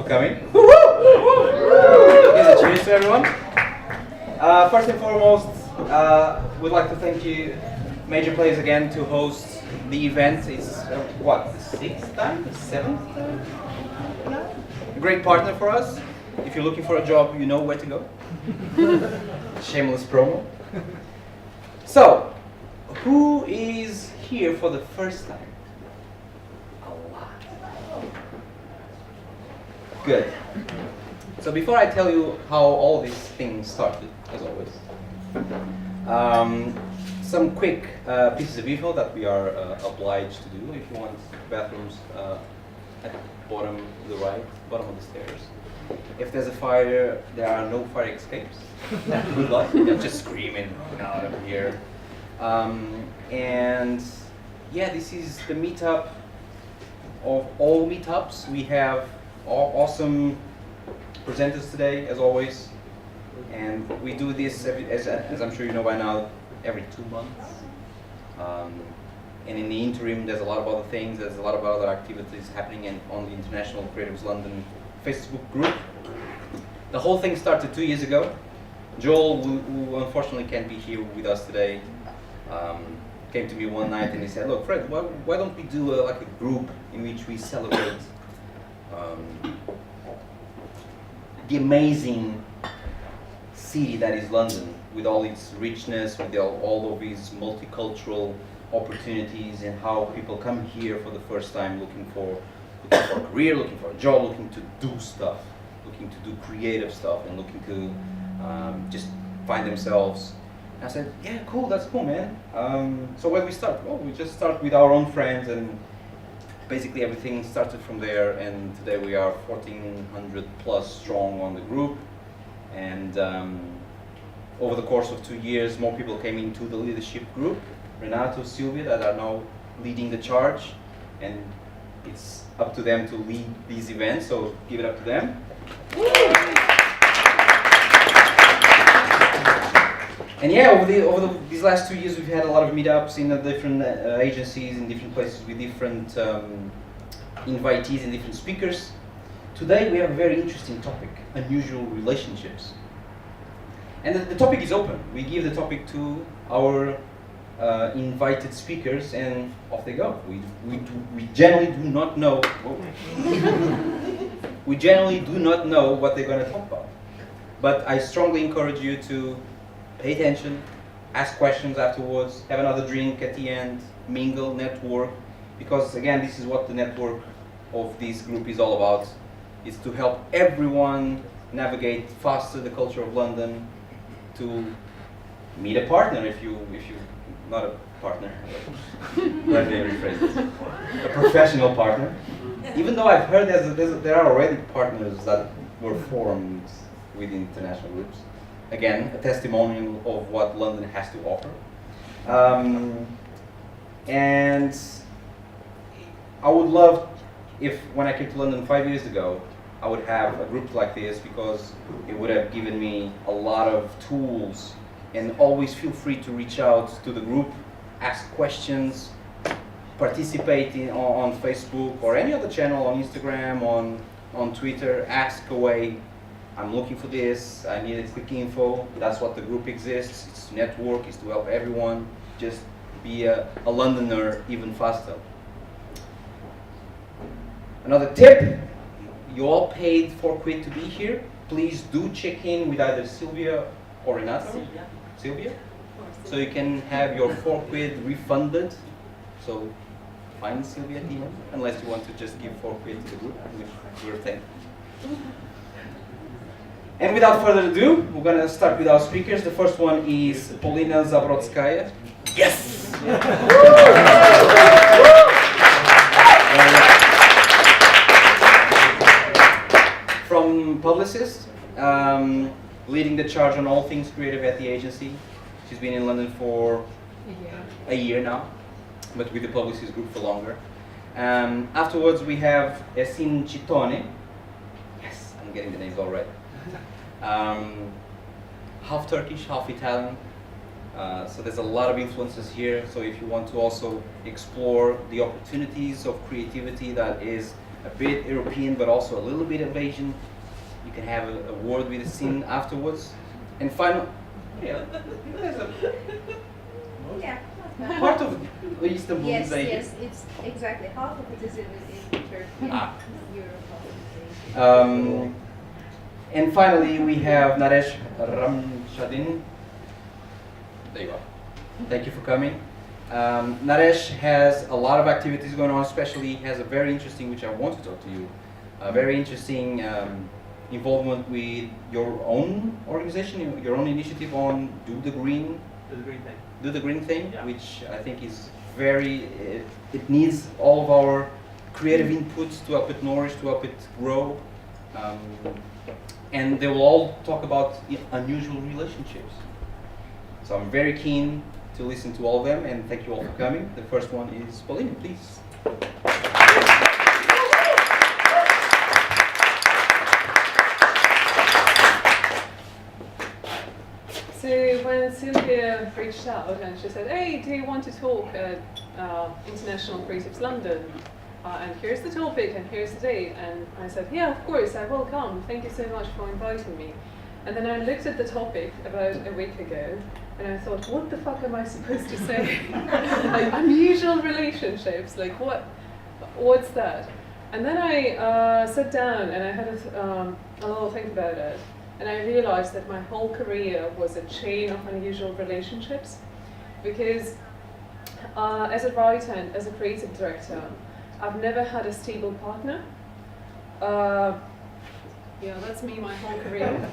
for coming. Here's a cheers to everyone. First and foremost, we'd like to thank you, Major Players, again to host the event. It's what, the 6th time? The 7th time? A great partner for us. If you're looking for a job, you know where to go. Shameless promo. So, who is here for the first time? A lot. Good. So before I tell you how all these things started, as always, some quick pieces of info that we are obliged to do. If you want bathrooms at the bottom to the right, bottom of the stairs. If there's a fire, there are no fire escapes. Good luck. They're just screaming out of here. And yeah, this is the meetup of all meetups. We have awesome presenters today, as always. And we do this, as I'm sure you know by now, every 2 months. And in the interim, there's a lot of other things. There's a lot of other activities happening on the International Creatives London Facebook group. The whole thing started 2 years ago. Joel, who unfortunately can't be here with us today, came to me one night and he said, "Look, Fred, why don't we do like a group in which we celebrate the amazing city that is London, with all its richness, with all of its multicultural opportunities, and how people come here for the first time looking for a career, looking for a job, looking to do stuff, looking to do creative stuff, and looking to just find themselves." And I said, "Yeah, cool, that's cool, man." So where do we start? Well, we just start with our own friends, and basically everything started from there. And today we are 1,400 plus strong on the group. And over the course of 2 years, more people came into the leadership group. Renato, Silvia, that are now leading the charge, and it's up to them to lead these events, so give it up to them. And yeah, over these last 2 years, we've had a lot of meetups in different agencies, in different places, with different invitees and different speakers. Today we have a very interesting topic: unusual relationships. And the topic is open. We give the topic to our invited speakers, and off they go. We generally do not know. We generally do not know what they're going to talk about. But I strongly encourage you to pay attention, ask questions afterwards, have another drink at the end, mingle, network, because again, this is what the network of this group is all about. It's to help everyone navigate faster the culture of London, to meet a partner if you not a partner, let me rephrase this, a professional partner. Even though I've heard there are already partners that were formed with international groups. Again, a testimonial of what London has to offer. And I would love if, when I came to London 5 years ago, I would have a group like this, because it would have given me a lot of tools. And always feel free to reach out to the group, ask questions, participate on Facebook or any other channel, on Instagram, on Twitter, ask away. I'm looking for this, I need a quick info. That's what the group exists. It's to network, it's to help everyone just be a Londoner even faster. Another tip, you all paid £4 to be here. Please do check in with either Sylvia or Renato. Sylvia? So you can have your £4 refunded. So find Sylvia at the end, unless you want to just give £4 to the group, which we're thankful. And without further ado, we're going to start with our speakers. The first one is Polina Zabrodskaya. Yes! From Publicist, leading the charge on all things creative at the agency. She's been in London for a year now, but with the Publicist group for longer. Afterwards, we have Esin Chitone. Yes, I'm getting the names all right. Half Turkish, half Italian. So there's a lot of influences here. So if you want to also explore the opportunities of creativity that is a bit European but also a little bit of Asian. You can have a word with the scene afterwards. And final, yeah, there's a Yeah. part of Istanbul Yes, is Asian. yes, it's exactly half of it is in Turkey, Ah. Europe. And finally, we have Naresh Ramshadin. There you go. Thank you for coming. Naresh has a lot of activities going on, especially he has a very interesting, which I want to talk to you, a very interesting involvement with your own organization, your own initiative on Do the Green. Do the green thing. Do the Green thing, Yeah. which I think is very, it needs all of our creative inputs to help it nourish, to help it grow. And they will all talk about unusual relationships. So I'm very keen to listen to all of them, and thank you all for coming. The first one is Pauline, please. So when Sylvia reached out and she said, hey, do you want to talk at International Creatives London? And here's the topic and here's the date. And I said, yeah, of course, I will come. Thank you so much for inviting me. And then I looked at the topic about a week ago and I thought, what the fuck am I supposed to say? Like unusual relationships, like what's that? And then I sat down and I had a little think about it. And I realized that my whole career was a chain of unusual relationships. Because as a writer and as a creative director, I've never had a stable partner. Yeah, that's me my whole career.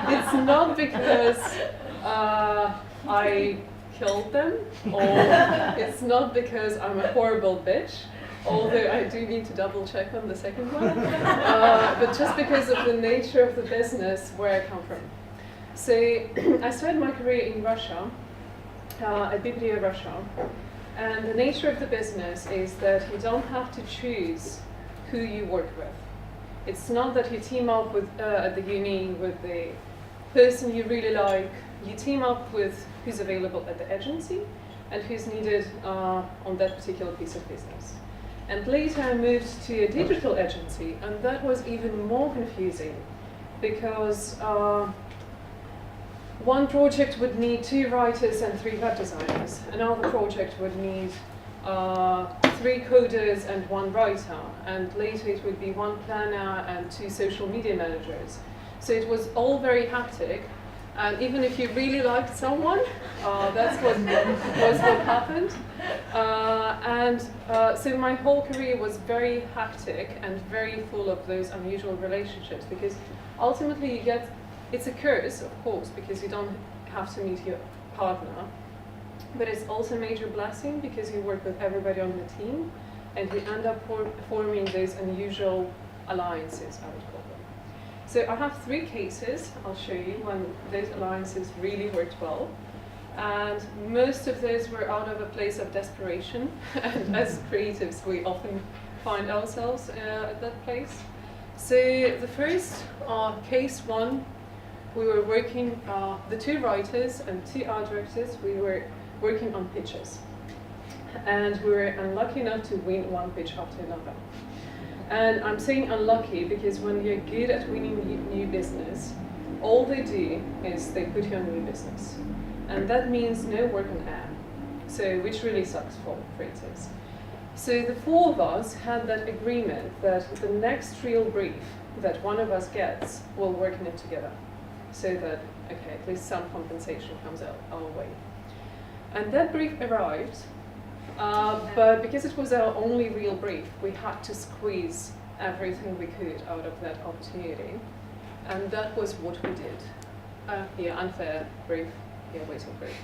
It's not because I killed them, or it's not because I'm a horrible bitch, although I do need to double check on the second one, but just because of the nature of the business where I come from. So I started my career in Russia, at Biblia, Russia, and the nature of the business is that you don't have to choose who you work with. It's not that you team up with at the uni with the person you really like. You team up with who's available at the agency and who's needed on that particular piece of business. And later I moved to a digital agency, and that was even more confusing because one project would need 2 writers and 3 web designers. Another project would need 3 coders and 1 writer, and later it would be 1 planner and 2 social media managers. So it was all very hectic, and even if you really liked someone, that's what happened. So my whole career was very hectic and very full of those unusual relationships, because ultimately you get, it's a curse, of course, because you don't have to meet your partner. But it's also a major blessing because you work with everybody on the team and you end up forming those unusual alliances, I would call them. So I have 3 cases I'll show you when those alliances really worked well. And most of those were out of a place of desperation. And as creatives, we often find ourselves at that place. So the first, case 1, we were working, the 2 writers and 2 art directors, we were working on pitches. And we were unlucky enough to win one pitch after another. And I'm saying unlucky because when you're good at winning new business, all they do is they put you on new business. And that means no work on air, so which really sucks for creatives. So the 4 of us had that agreement that the next real brief that one of us gets, we'll work on it together. So that, okay, at least some compensation comes out our way. And that brief arrived, but because it was our only real brief, we had to squeeze everything we could out of that opportunity. And that was what we did. Yeah, unfair brief. Yeah, waiting for it.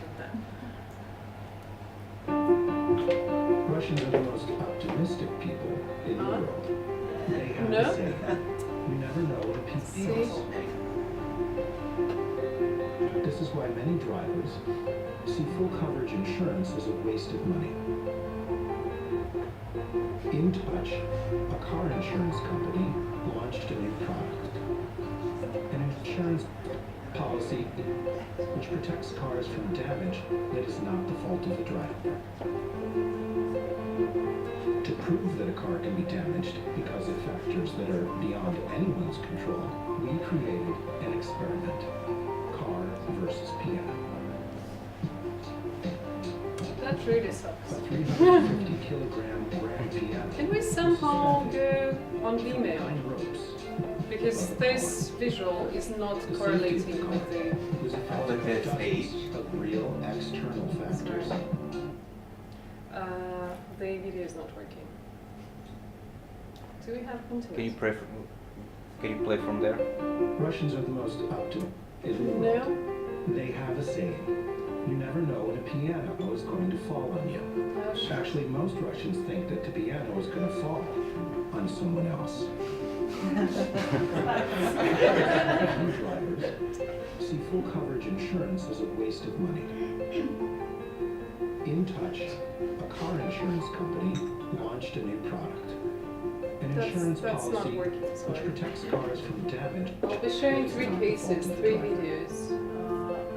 Russians are the most optimistic people in the world. They have No. to say, you never know what a peak feels. This is why many drivers see full coverage insurance as a waste of money. In Touch, a car insurance company, launched a new product. An insurance policy which protects cars from damage that is not the fault of the driver. To prove that a car can be damaged because of factors that are beyond anyone's control, we created an experiment. Car versus piano. That really sucks. A 350 kilogram grand piano. Can we somehow go on Vimeo? Behind ropes. Because this visual is not The correlating safety of with the the... car was a factor of dozens of real external factors. Sorry. The video is not working. Do we have continuous? Can you play from there? Russians are the most up to in the world. No? They have a saying, you never know when a piano is going to fall on you. Oh, shit. Actually, most Russians think that the piano is going to fall on someone else. Some drivers see full coverage insurance as a waste of money. In Touch, a car insurance company, launched a new product. An insurance That's not policy working, which sorry. protects cars from damage. I'll be showing that is 3 not the cases, fault of the 3 driver. videos,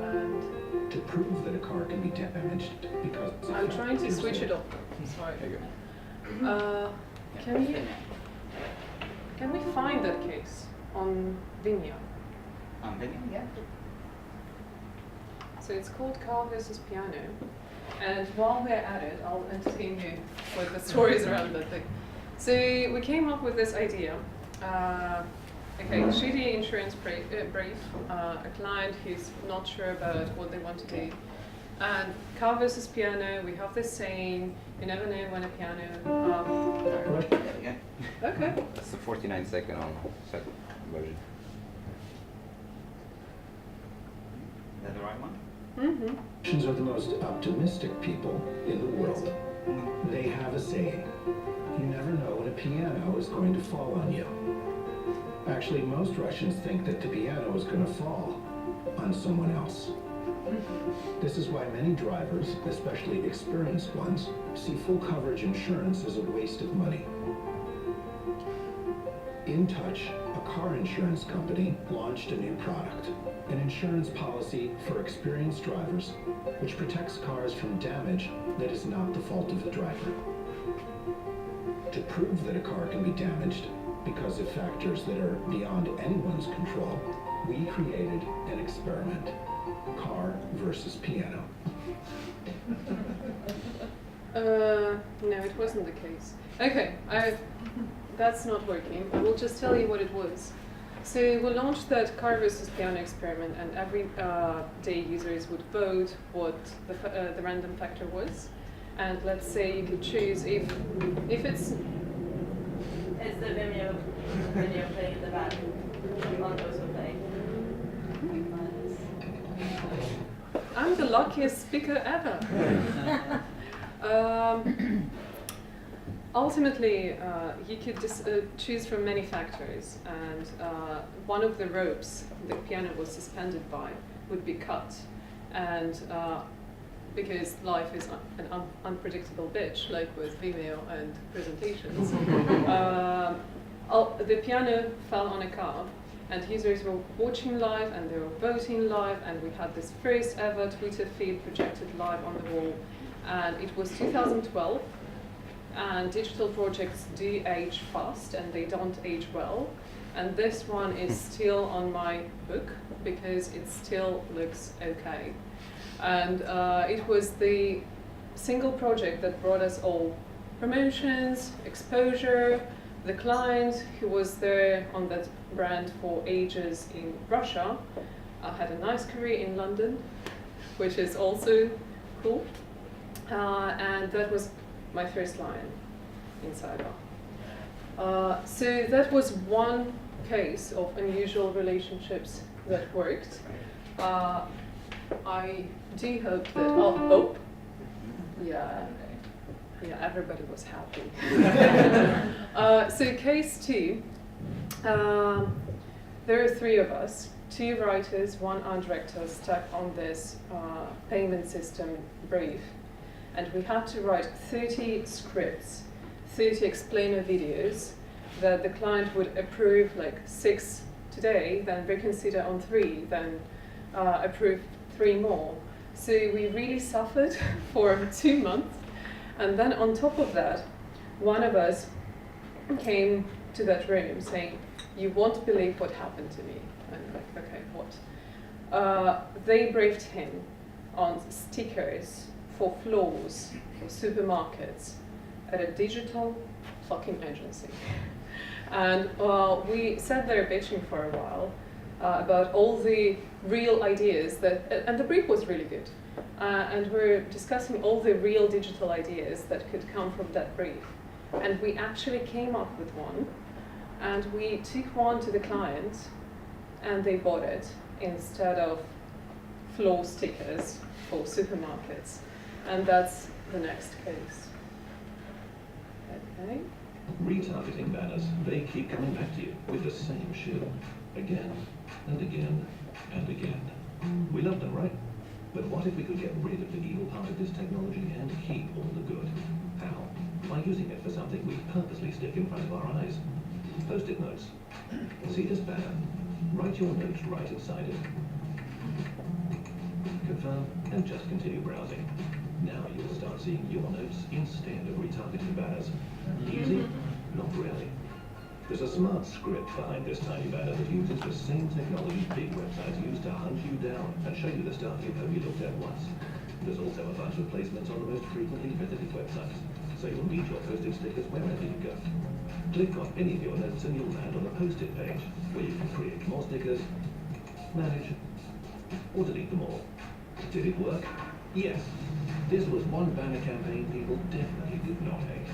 and To prove that a car can be damaged because of I'm trying to factors switch that- it off. Sorry. Can we find that case on Vimeo? Yeah. So it's called Car versus Piano. And while we're at it, I'll entertain you with the stories around that thing. So we came up with this idea. Shitty insurance brief, a client who's not sure about what they want to do. And car versus piano, we have this saying, you never know when a piano... Yeah. Okay. That's the 49-second on second version. Is that the right one? Mm-hmm. Russians are the most optimistic people in the world. They have a saying, you never know when a piano is going to fall on you. Actually, most Russians think that the piano is going to fall on someone else. This is why many drivers, especially experienced ones, see full coverage insurance as a waste of money. In Touch, a car insurance company, launched a new product. An insurance policy for experienced drivers, which protects cars from damage that is not the fault of the driver. To prove that a car can be damaged because of factors that are beyond anyone's control, we created an experiment. Car versus piano. No, it wasn't the case. Okay, that's not working. I will just tell you what it was. So we launched that car versus piano experiment, and every day users would vote what the random factor was. And let's say you could choose if it's... Is the Vimeo video playing in the back? On those who play. I'm the luckiest speaker ever. Ultimately, you could choose from many factors, and one of the ropes the piano was suspended by would be cut. And because life is an unpredictable bitch, like with Vimeo and presentations, the piano fell on a curb, and users were watching live and they were voting live, and we had this first ever Twitter feed projected live on the wall. And it was 2012, and digital projects do age fast and they don't age well. And this one is still on my book because it still looks okay. And it was the single project that brought us all promotions, exposure. The client who was there on that brand for ages in Russia had a nice career in London, which is also cool. And that was my first line in cyber. So that was one case of unusual relationships that worked. I do hope that, yeah, everybody was happy. So case 2, there are 3 of us, 2 writers, 1 art director stuck on this payment system brief. And we had to write 30 scripts, 30 explainer videos that the client would approve, like 6 today, then reconsider on 3, then approve 3 more. So we really suffered for 2 months. And then on top of that, one of us came to that room saying, "You won't believe what happened to me." And I'm like, okay, what? They briefed him on stickers for floors, for supermarkets, at a digital fucking agency. And we sat there bitching for a while about all the real ideas that, and the brief was really good. And we're discussing all the real digital ideas that could come from that brief. And we actually came up with one, and we took one to the client, and they bought it instead of floor stickers for supermarkets. And that's the next case. Okay. Retargeting banners, they keep coming back to you with the same shit. Again, and again, and again. We love them, right? But what if we could get rid of the evil part of this technology and keep all the good? How? By using it for something we purposely stick in front of our eyes. Post-it notes. See this banner? Write your notes right inside it. Confirm and just continue browsing. Now you'll start seeing your notes instead of retargeting banners. Easy? Not really. There's a smart script behind this tiny banner that uses the same technology big websites use to hunt you down and show you the stuff you've only looked at once. There's also a bunch of placements on the most frequently visited websites, so you'll need your posted stickers wherever you go. Click on any of your notes and you'll land on a post-it page, where you can create more stickers, manage, or delete them all. Did it work? Yes. This was one banner campaign people definitely did not hate.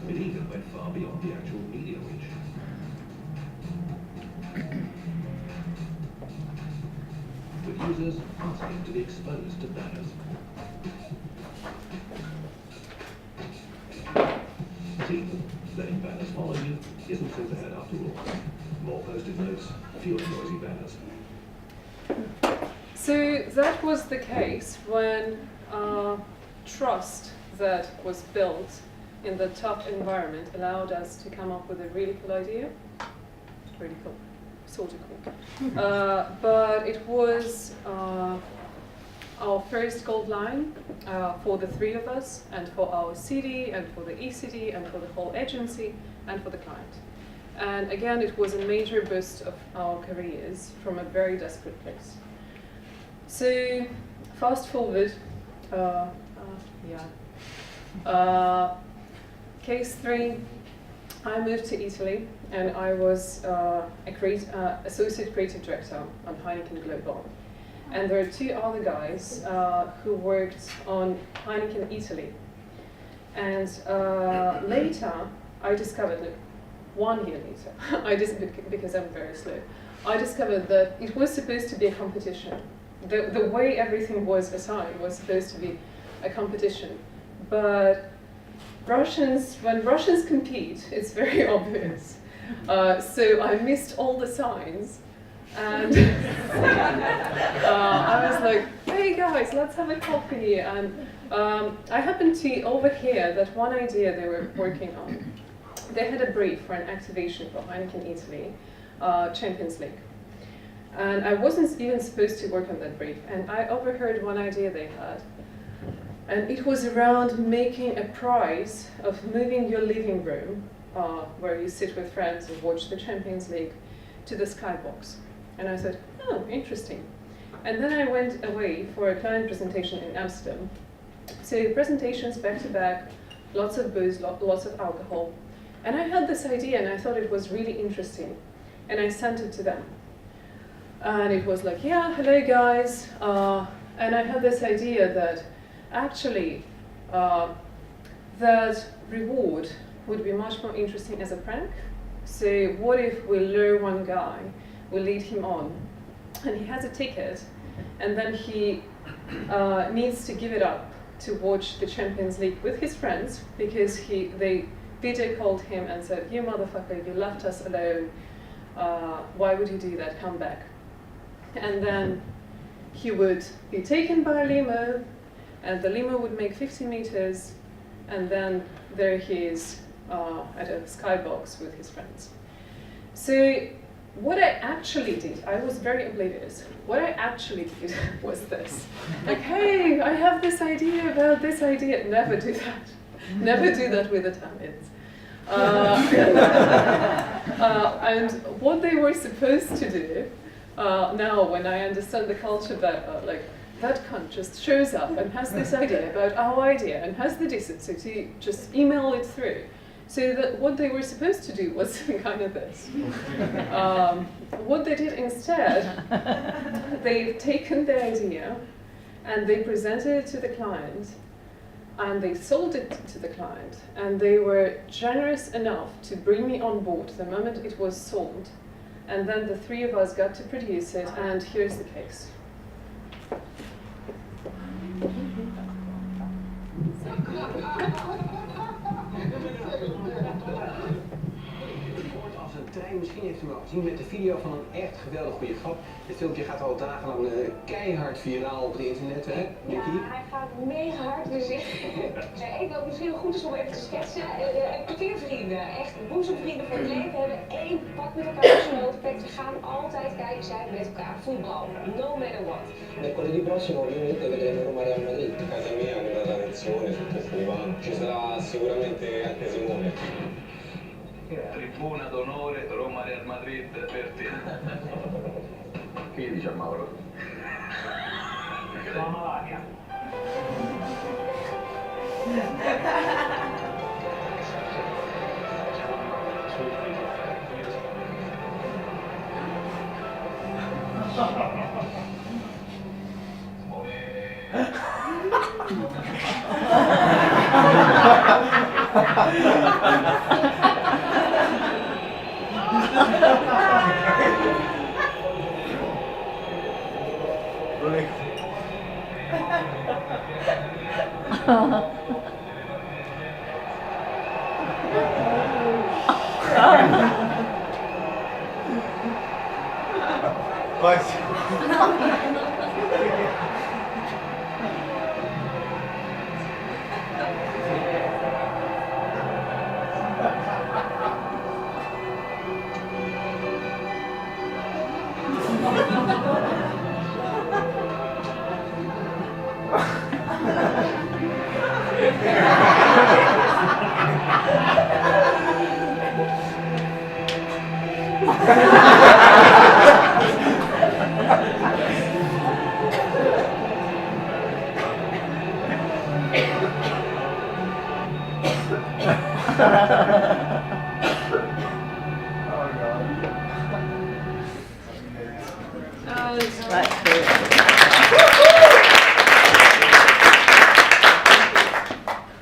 It even went far beyond the actual media reach. With users asking to be exposed to banners. See, letting banners follow you isn't so bad after all. More post-it notes, fewer noisy banners. So that was the case when trust that was built in the tough environment allowed us to come up with a really cool idea. Really cool, sort of cool. But it was our first gold line for the three of us, and for our CD, and for the ECD, and for the whole agency, and for the client. And again, it was a major boost of our careers from a very desperate place. So, fast forward, case 3, I moved to Italy, and I was associate creative director on Heineken Global. And there are 2 other guys who worked on Heineken Italy. And later, I discovered, like 1 year later, because I'm very slow, I discovered that it was supposed to be a competition. The way everything was assigned was supposed to be a competition. But when Russians compete, it's very obvious. So I missed all the signs. And I was like, hey guys, let's have a coffee. And I happened to overhear that one idea they were working on. They had a brief for an activation for Heineken Italy, Champions League. And I wasn't even supposed to work on that brief. And I overheard one idea they had. And it was around making a prize of moving your living room, where you sit with friends and watch the Champions League, to the skybox. And I said, oh, interesting. And then I went away for a client presentation in Amsterdam. So presentations back to back, lots of booze, lots of alcohol. And I had this idea and I thought it was really interesting. And I sent it to them. And it was like, yeah, hello guys. And I had this idea that actually that reward would be much more interesting as a prank. So what if we lure one guy, we lead him on, and he has a ticket, and then he needs to give it up to watch the Champions League with his friends, because they video called him and said, you motherfucker, you left us alone, why would you do that, come back. And then he would be taken by a limo, and the limo would make 50 meters, and then there he is at a skybox with his friends. So what I actually did, I was very oblivious. What I actually did was this. Like, hey, I have this idea about this idea. Never do that. Never do that with Italians. And what they were supposed to do, now when I understand the culture better, like, that cunt just shows up and has this idea about our idea and has the decency to just email it through. So that what they were supposed to do was kind of this. What they did instead, they've taken the idea and they presented it to the client and they sold it to the client, and they were generous enough to bring me on board the moment it was sold, and then the three of us got to produce it, and here's the case. Als een trein, misschien heeft u hem al gezien met de video van een echt geweldig goede grap. Dit filmpje gaat al dagenlang keihard viraal op het internet, hè, Nicky? Ja, hij gaat mega hard. Dus ik wil misschien wel goed is om even te schetsen. Parkeervrienden, echt boezemvrienden voor het leven, hebben één pak met elkaar gesloten. Ze gaan altijd kijken zijn met elkaar voetbal, no matter what. Mercoledì prossimo ovviamente vedremo Roma-Real Madrid. A casa mia è una tradizione su questo divano. Ci sarà sicuramente anche Simone. Tribuna d'onore Roma-Real Madrid per te. Che gli dice a Mauro? La malaria.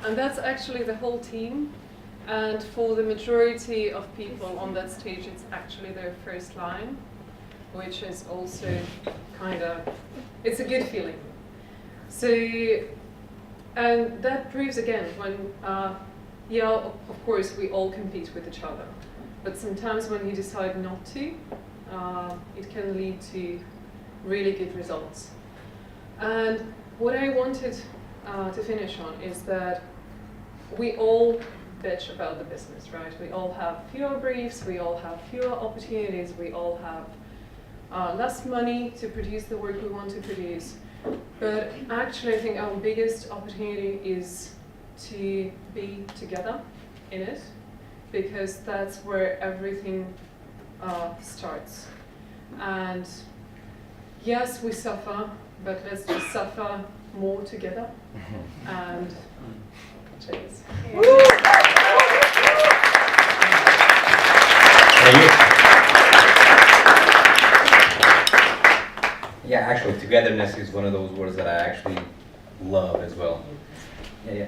And that's actually the whole team. And for the majority of people on that stage, it's actually their first line, which is also kind of, it's a good feeling. So, and that proves again when, yeah, of course we all compete with each other, but sometimes when you decide not to, it can lead to really good results. And what I wanted to finish on is that we all bitch about the business, right? We all have fewer briefs, we all have fewer opportunities, we all have less money to produce the work we want to produce. But actually I think our biggest opportunity is to be together in it, because that's where everything starts. And yes, we suffer, but let's just suffer more together. And cheers. Yeah, actually, togetherness is one of those words that I actually love as well. Yeah.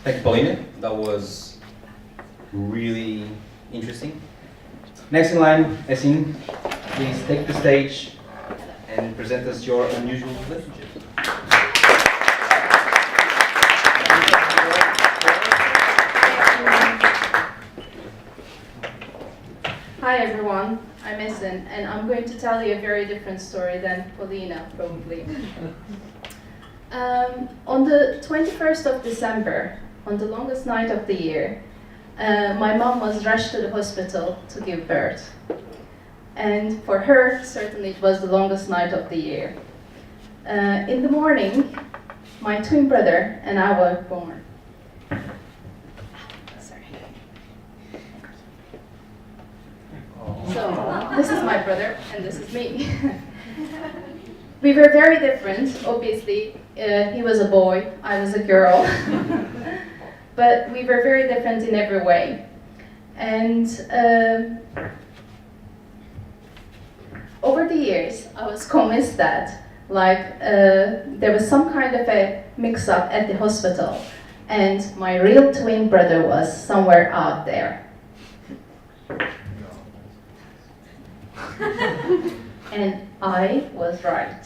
Thank you, Paulina. That was really interesting. Next in line, Essine, please take the stage and present us your unusual relationship. Hi everyone, I'm Essine, and I'm going to tell you a very different story than Paulina, probably. On the 21st of December, on the longest night of the year, my mom was rushed to the hospital to give birth. And for her, certainly it was the longest night of the year. In the morning, my twin brother and I were born. Sorry. So, this is my brother, and this is me. We were very different, obviously. He was a boy, I was a girl. But we were very different in every way. And over the years, I was convinced that there was some kind of a mix-up at the hospital, and my real twin brother was somewhere out there. And I was right.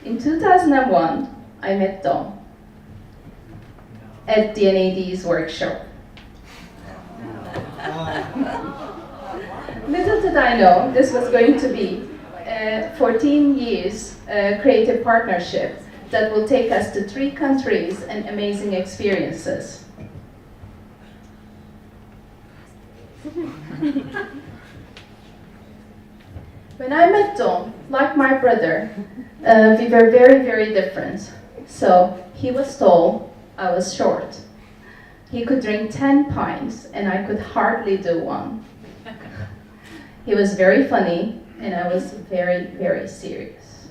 In 2001, I met Dom at the NAD's workshop. Little did I know this was going to be a 14 years creative partnership that will take us to 3 countries and amazing experiences. When I met Dom, like my brother, we were very, very different. So he was tall, I was short. He could drink 10 pints and I could hardly do one. He was very funny and I was very, very serious.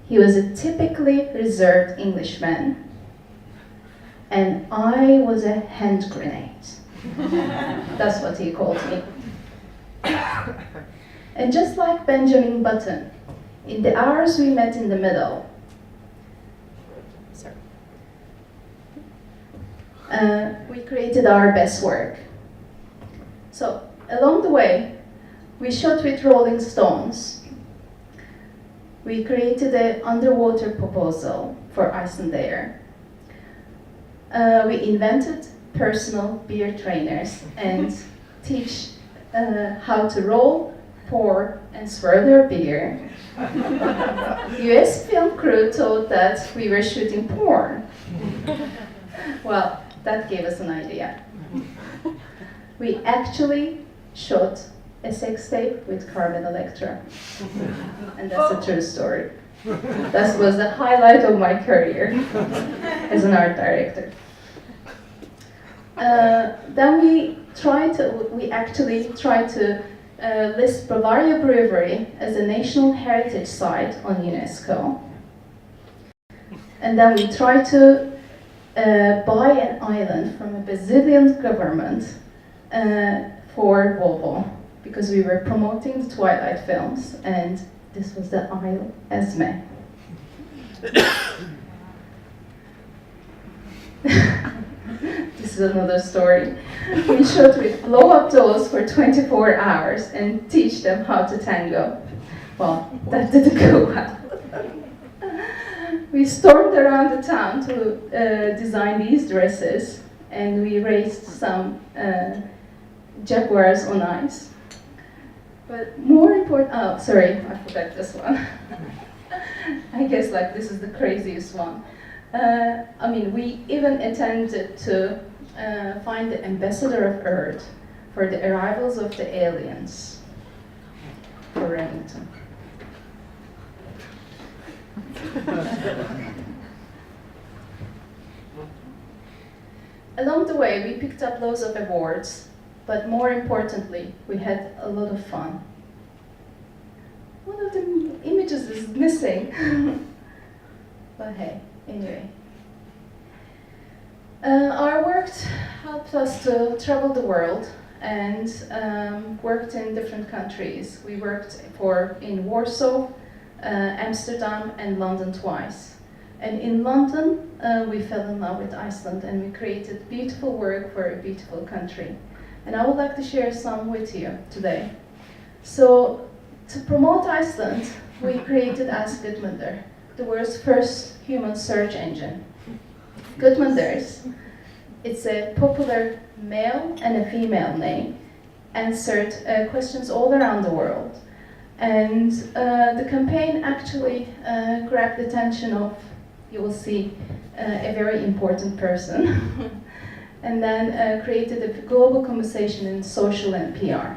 He was a typically reserved Englishman and I was a hand grenade. That's what he called me. And just like Benjamin Button, in the hours we met in the middle, we created our best work. So, along the way, we shot with Rolling Stones. We created an underwater proposal for Icelandair. We invented personal beer trainers and teach how to roll, pour, and swirl their beer. US film crew thought that we were shooting porn. Well, that gave us an idea. We actually shot a sex tape with Carmen Electra. And that's a true story. That was the highlight of my career as an art director. Then we actually tried to list Bavaria Brewery as a National Heritage Site on UNESCO. And then we tried to buy an island from a Brazilian government for Volvo, because we were promoting the Twilight films, and this was the Isle Esme. This is another story. We shot with blow-up dolls for 24 hours and teach them how to tango. Well, that didn't go well. We stormed around the town to design these dresses, and we raced some Jaguars on ice. But more important, oh, sorry, I forgot this one. I guess this is the craziest one. We even attempted to find the ambassador of Earth for the arrivals of the aliens for Remington. Along the way, we picked up loads of awards, but more importantly, we had a lot of fun. One of the images is missing. But hey, anyway. Our work helped us to travel the world and worked in different countries. We worked in Warsaw, Amsterdam, and London twice. And in London, we fell in love with Iceland and we created beautiful work for a beautiful country. And I would like to share some with you today. So, to promote Iceland, we created Ask Gudmundur, the world's first human search engine. Gudmundur's, it's a popular male and a female name, answered questions all around the world. And the campaign actually grabbed the attention of, you will see, a very important person, and then created a global conversation in social and PR.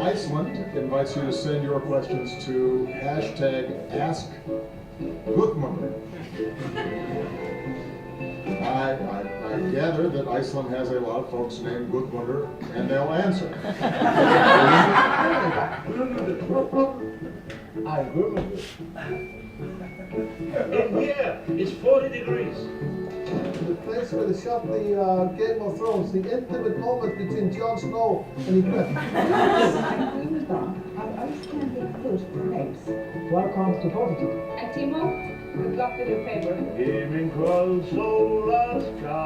Iceland invites you to send your questions to #AskGudmundur. I gather that Iceland has a lot of folks named Gudmundur, and they'll answer. In here, it's 40 degrees. The place where they shot the Game of Thrones, the intimate moment between Jon Snow and the Griffin. Welcome to Portugal. And Timo, good luck with your paper. Gaming console Alaska.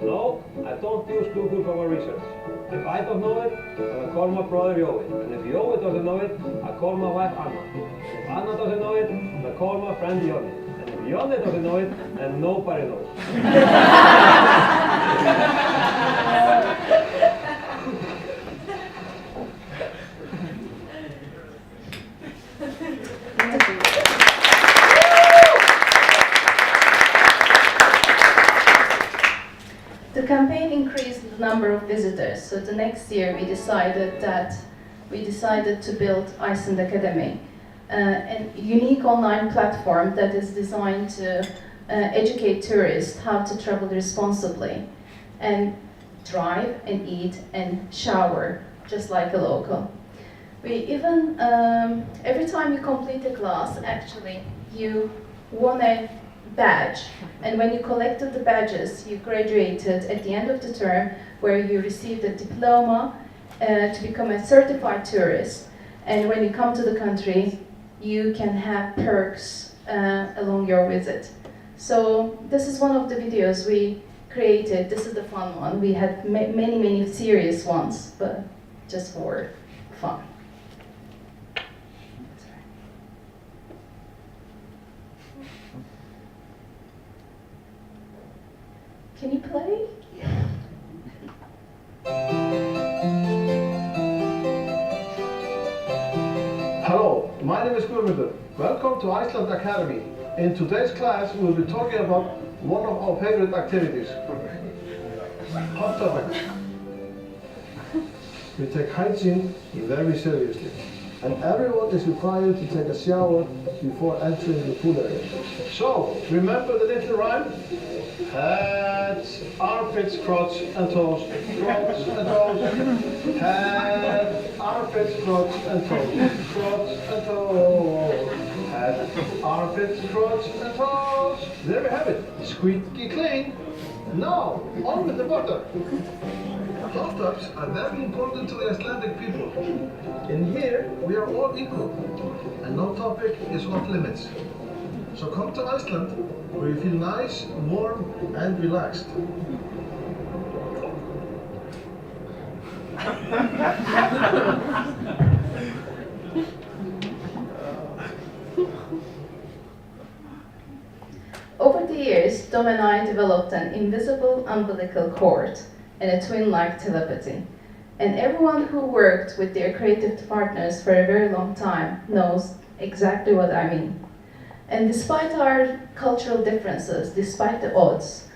No, I don't use Google for my research. If I don't know it, then I call my brother Joey. And if Joey doesn't know it, I call my wife Anna. If Anna doesn't know it, then I call my friend Johnny. And if Johnny doesn't know it, then nobody knows. The campaign increased the number of visitors, so the next year we decided to build Iceland Academy, a unique online platform that is designed to educate tourists how to travel responsibly and drive and eat and shower just like a local. We even, every time you complete a class, actually, you won a badge. And when you collected the badges, you graduated at the end of the term, where you received a diploma to become a certified tourist. And when you come to the country, you can have perks along your visit. So this is one of the videos we created. This is the fun one. We had many serious ones, but just for fun. Can you play? Hello, my name is Guðmundur. Welcome to Iceland Academy. In today's class, we will be talking about one of our favorite activities. Hot topic. We take hygiene very seriously, and everyone is required to take a shower before entering the pool area. So, remember the little rhyme? Heads, armpits, crotch and toes, crotch and toes. Head, armpits, crotch and toes, crotch and toes. Head, armpits, crotch and toes. There we have it, squeaky clean. Now, on with the butter. Hot tubs are very important to the Icelandic people. In here, we are all equal, and no topic is off limits. So come to Iceland, where you feel nice, warm, and relaxed. Over the years, Dom and I developed an invisible umbilical cord and a twin-like telepathy. And everyone who worked with their creative partners for a very long time knows exactly what I mean. And despite our cultural differences, despite the odds,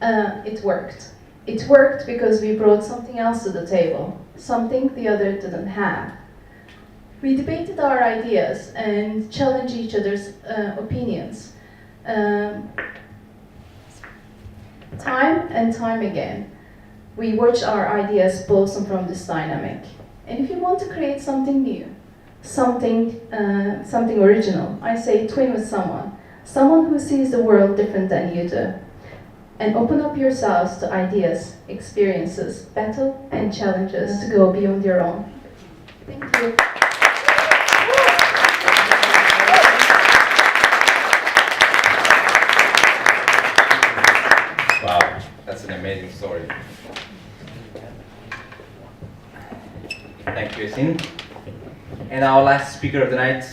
it worked. It worked because we brought something else to the table, something the other didn't have. We debated our ideas and challenged each other's opinions. Time and time again, we watch our ideas blossom from this dynamic. And if you want to create something new, something original, I say twin with someone who sees the world different than you do. And open up yourselves to ideas, experiences, battle, and challenges to go beyond your own. Thank you. Wow, that's an amazing story. Thank you, Yasin. And our last speaker of the night,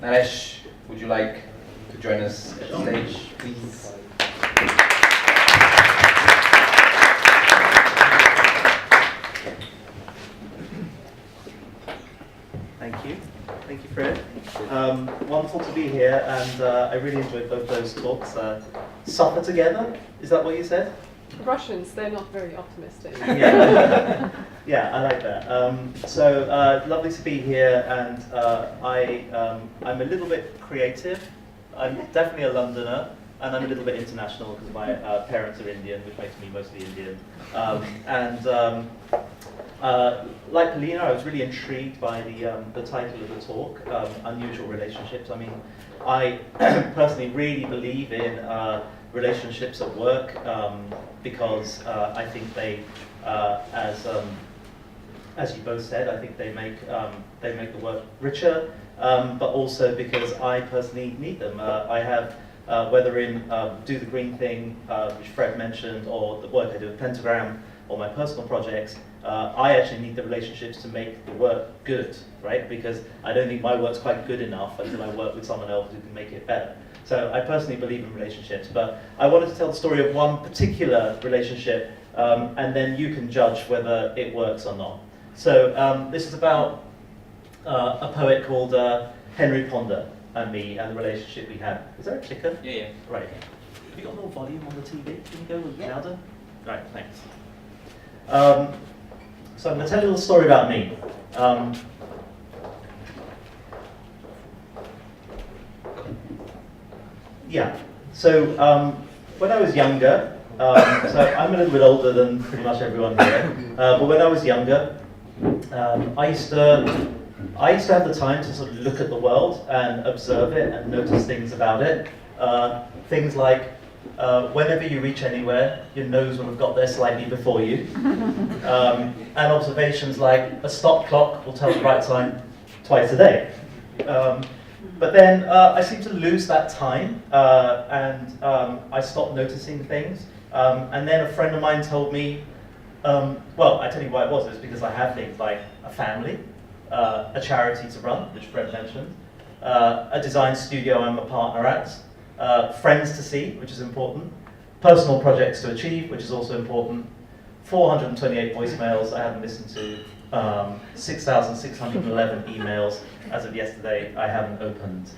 Naresh, would you like to join us at the stage, please? Thank you, Fred. Wonderful to be here, and I really enjoyed both those talks. Suffer together, is that what you said? Russians, they're not very optimistic. Yeah, yeah, I like that. Lovely to be here, and I'm a little bit creative. I'm definitely a Londoner, and I'm a little bit international because my parents are Indian, which makes me mostly Indian. Like Polina, I was really intrigued by the title of the talk, Unusual Relationships. I mean, I personally really believe in relationships at work because I think they, as you both said, I think they make the work richer, but also because I personally need them. I have, whether in Do the Green Thing, which Fred mentioned, or the work I do at Pentagram, or my personal projects, I actually need the relationships to make the work good, right? Because I don't think my work's quite good enough until I work with someone else who can make it better. So I personally believe in relationships, but I wanted to tell the story of one particular relationship, and then you can judge whether it works or not. So this is about a poet called Henry Ponder and me and the relationship we had. Is there a clicker? Yeah, yeah. Right. Have you got more volume on the TV? Can you go louder? Right, thanks. So I'm going to tell you a little story about me. Yeah, so when I was younger, so I'm a little bit older than pretty much everyone here, but when I was younger, I used to have the time to sort of look at the world and observe it and notice things about it. Things like whenever you reach anywhere, your nose will have got there slightly before you. And observations like a stop clock will tell the right time twice a day. But then I seemed to lose that time, and I stopped noticing things. And then a friend of mine told me, well, I tell you why it was because I have things like a family, a charity to run, which Fred mentioned, a design studio I'm a partner at, friends to see, which is important, personal projects to achieve, which is also important, 428 voicemails I haven't listened to, 6,611 emails as of yesterday I haven't opened.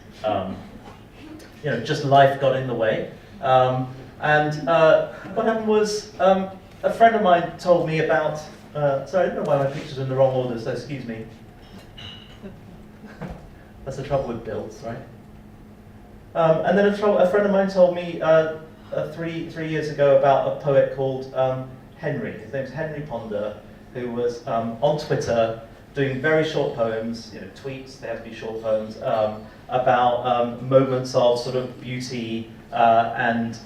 You know, just life got in the way. What happened was a friend of mine told me about, sorry, I don't know why my picture's in the wrong order, so excuse me. That's the trouble with builds, right? And then a friend of mine told me 3 years ago about a poet called Henry. His name's Henry Ponder, who was on Twitter doing very short poems, you know, tweets, they have to be short poems, about moments of sort of beauty and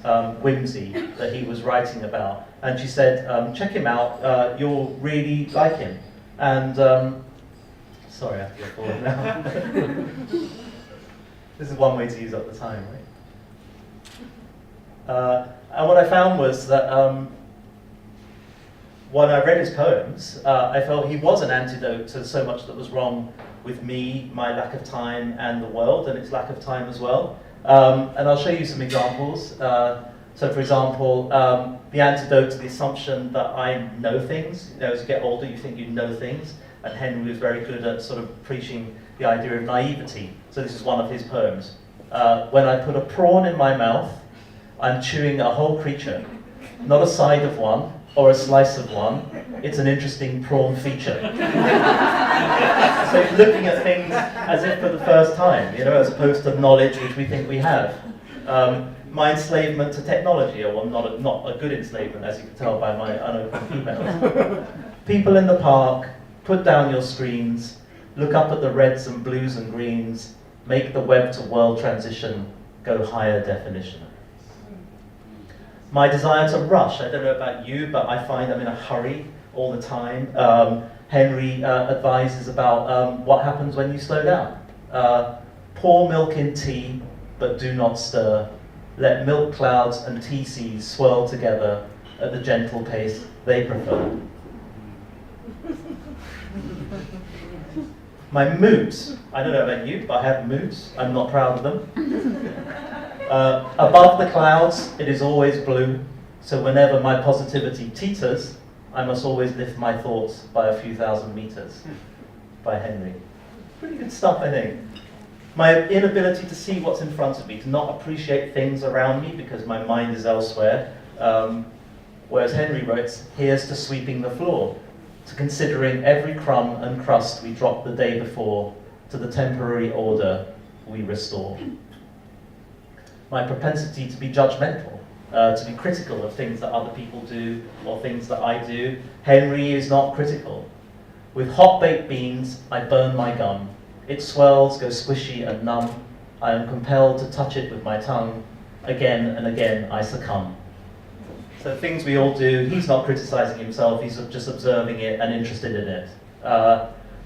whimsy that he was writing about. And she said, check him out, you'll really like him. And, sorry, I have to go forward now. This is one way to use up the time, right? And what I found was that when I read his poems, I felt he was an antidote to so much that was wrong with me, my lack of time, and the world, and its lack of time as well. And I'll show you some examples. So for example, the antidote to the assumption that I know things. You know, as you get older, you think you know things. And Henry was very good at sort of preaching the idea of naivety. So this is one of his poems. When I put a prawn in my mouth, I'm chewing a whole creature, not a side of one, or a slice of one, it's an interesting prawn feature. So looking at things as if for the first time, you know, as opposed to knowledge which we think we have. My enslavement to technology, or not a good enslavement, as you can tell by my unopened emails. People in the park, put down your screens, look up at the reds and blues and greens, make the web to world transition go higher definition. My desire to rush, I don't know about you, but I find I'm in a hurry all the time. Henry advises about what happens when you slow down. Pour milk in tea, but do not stir. Let milk clouds and tea seeds swirl together at the gentle pace they prefer. My moods, I don't know about you, but I have moods. I'm not proud of them. Above the clouds, it is always blue, so whenever my positivity teeters, I must always lift my thoughts by a few thousand meters. By Henry. Pretty good stuff, I think. My inability to see what's in front of me, to not appreciate things around me because my mind is elsewhere. Whereas Henry writes, here's to sweeping the floor, to considering every crumb and crust we dropped the day before, to the temporary order we restore. My propensity to be judgmental, to be critical of things that other people do or things that I do. Henry is not critical. With hot baked beans, I burn my gum. It swells, goes squishy and numb. I am compelled to touch it with my tongue. Again and again, I succumb. So things we all do, he's not criticizing himself, he's just observing it and interested in it.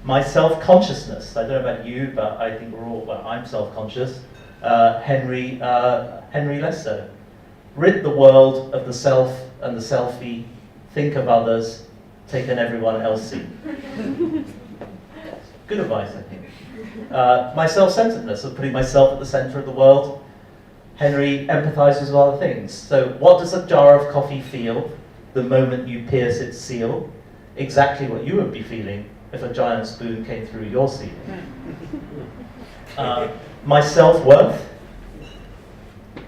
My self-consciousness, I don't know about you, but I think we're all, well, I'm self-conscious. Henry less so. Rid the world of the self and the selfie, think of others, take an everyone else-see. Good advice, I think. My self-centeredness of putting myself at the center of the world. Henry empathizes with other things. So what does a jar of coffee feel the moment you pierce its seal? Exactly what you would be feeling if a giant spoon came through your ceiling. My self-worth.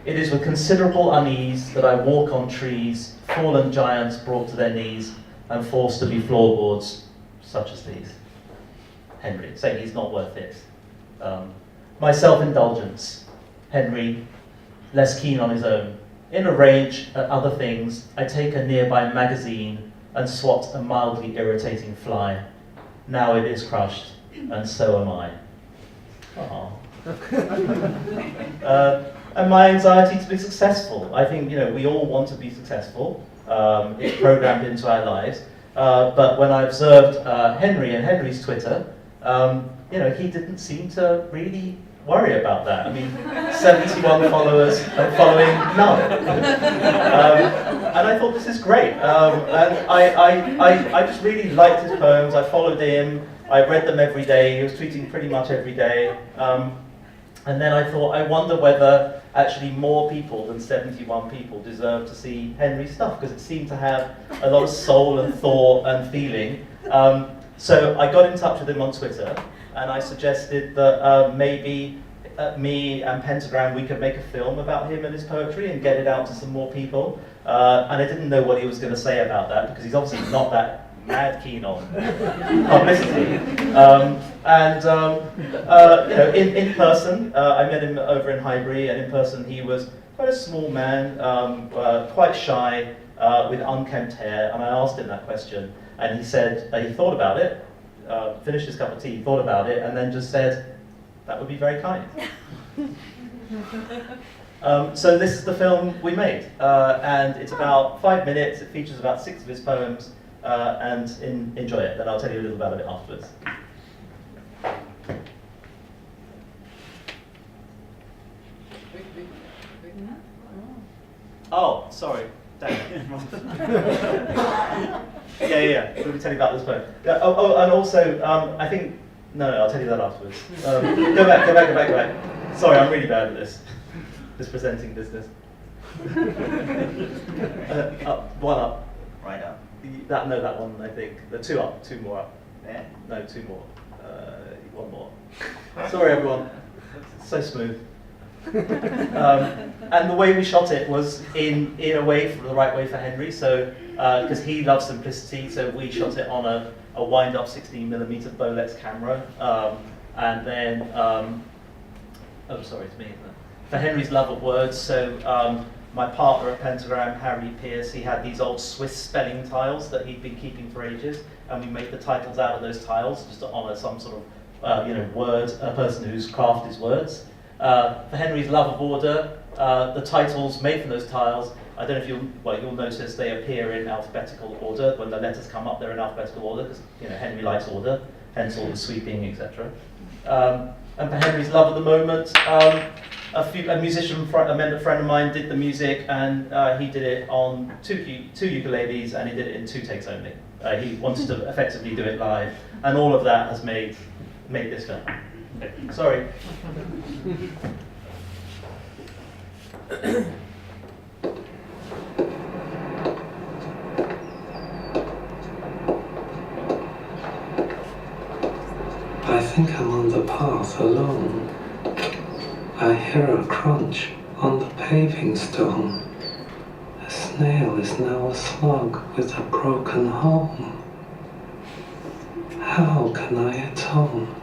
It is with considerable unease that I walk on trees, fallen giants brought to their knees and forced to be floorboards such as these. Henry, saying he's not worth it. My self-indulgence. Henry, less keen on his own. In a rage at other things, I take a nearby magazine and swat a mildly irritating fly. Now it is crushed, and so am I. And my anxiety to be successful. I think, you know, we all want to be successful. It's programmed into our lives. But when I observed Henry and Henry's Twitter, you know, he didn't seem to really worry about that. I mean, 71 followers and following none. And I thought, this is great. And I just really liked his poems. I followed him. I read them every day. He was tweeting pretty much every day. And then I thought, I wonder whether actually more people than 71 people deserve to see Henry's stuff, because it seemed to have a lot of soul and thought and feeling. So I got in touch with him on Twitter, and I suggested that maybe me and Pentagram, we could make a film about him and his poetry and get it out to some more people. And I didn't know what he was going to say about that, because he's obviously not that mad keen on publicity. You know, in person, I met him over in Highbury, and in person he was quite a small man, quite shy, with unkempt hair, and I asked him that question, and he said he thought about it, finished his cup of tea, thought about it, and then just said, that would be very kind. So this is the film we made, and it's about 5 minutes, it features about 6 of his poems, and enjoy it. Then I'll tell you a little about it afterwards. Oh, sorry. Yeah. Let me tell you about this poem. And also, I think, no, I'll tell you that afterwards. Go back. Sorry, I'm really bad at this presenting business. One up. Right up. That one, I think. 2 up, 2 more up. Yeah. No, 2 more. 1 more. Sorry, everyone. So smooth. And the way we shot it was in a way, the right way for Henry. So because he loves simplicity, so we shot it on a wind-up 16mm Bolex camera, and then oh, sorry, it's me. For Henry's love of words, so my partner at Pentagram, Harry Pierce, he had these old Swiss spelling tiles that he'd been keeping for ages, and we made the titles out of those tiles just to honour some sort of word, a person whose craft is words. For Henry's love of order, the titles made from those tiles, I don't know if you'll notice they appear in alphabetical order. When the letters come up, they're in alphabetical order because Henry likes order, hence all the sweeping, etc. And for Henry's love of the moment, a musician, a friend of mine did the music, and he did it on two ukuleles, and he did it in 2 takes only. He wanted to effectively do it live, and all of that has made this film. Okay. Sorry. I think I'm on the path alone. I hear a crunch on the paving stone. A snail is now a slug with a broken home. How can I atone?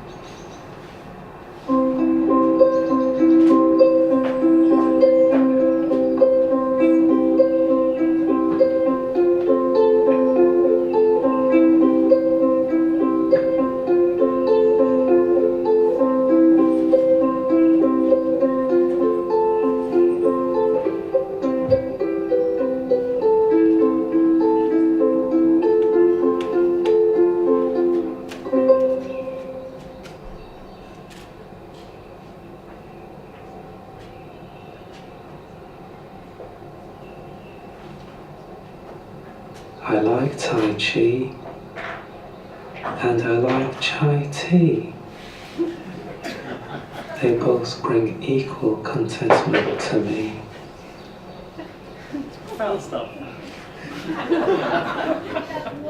I like Tai Chi, and I like chai tea. They both bring equal contentment to me. Profound stuff.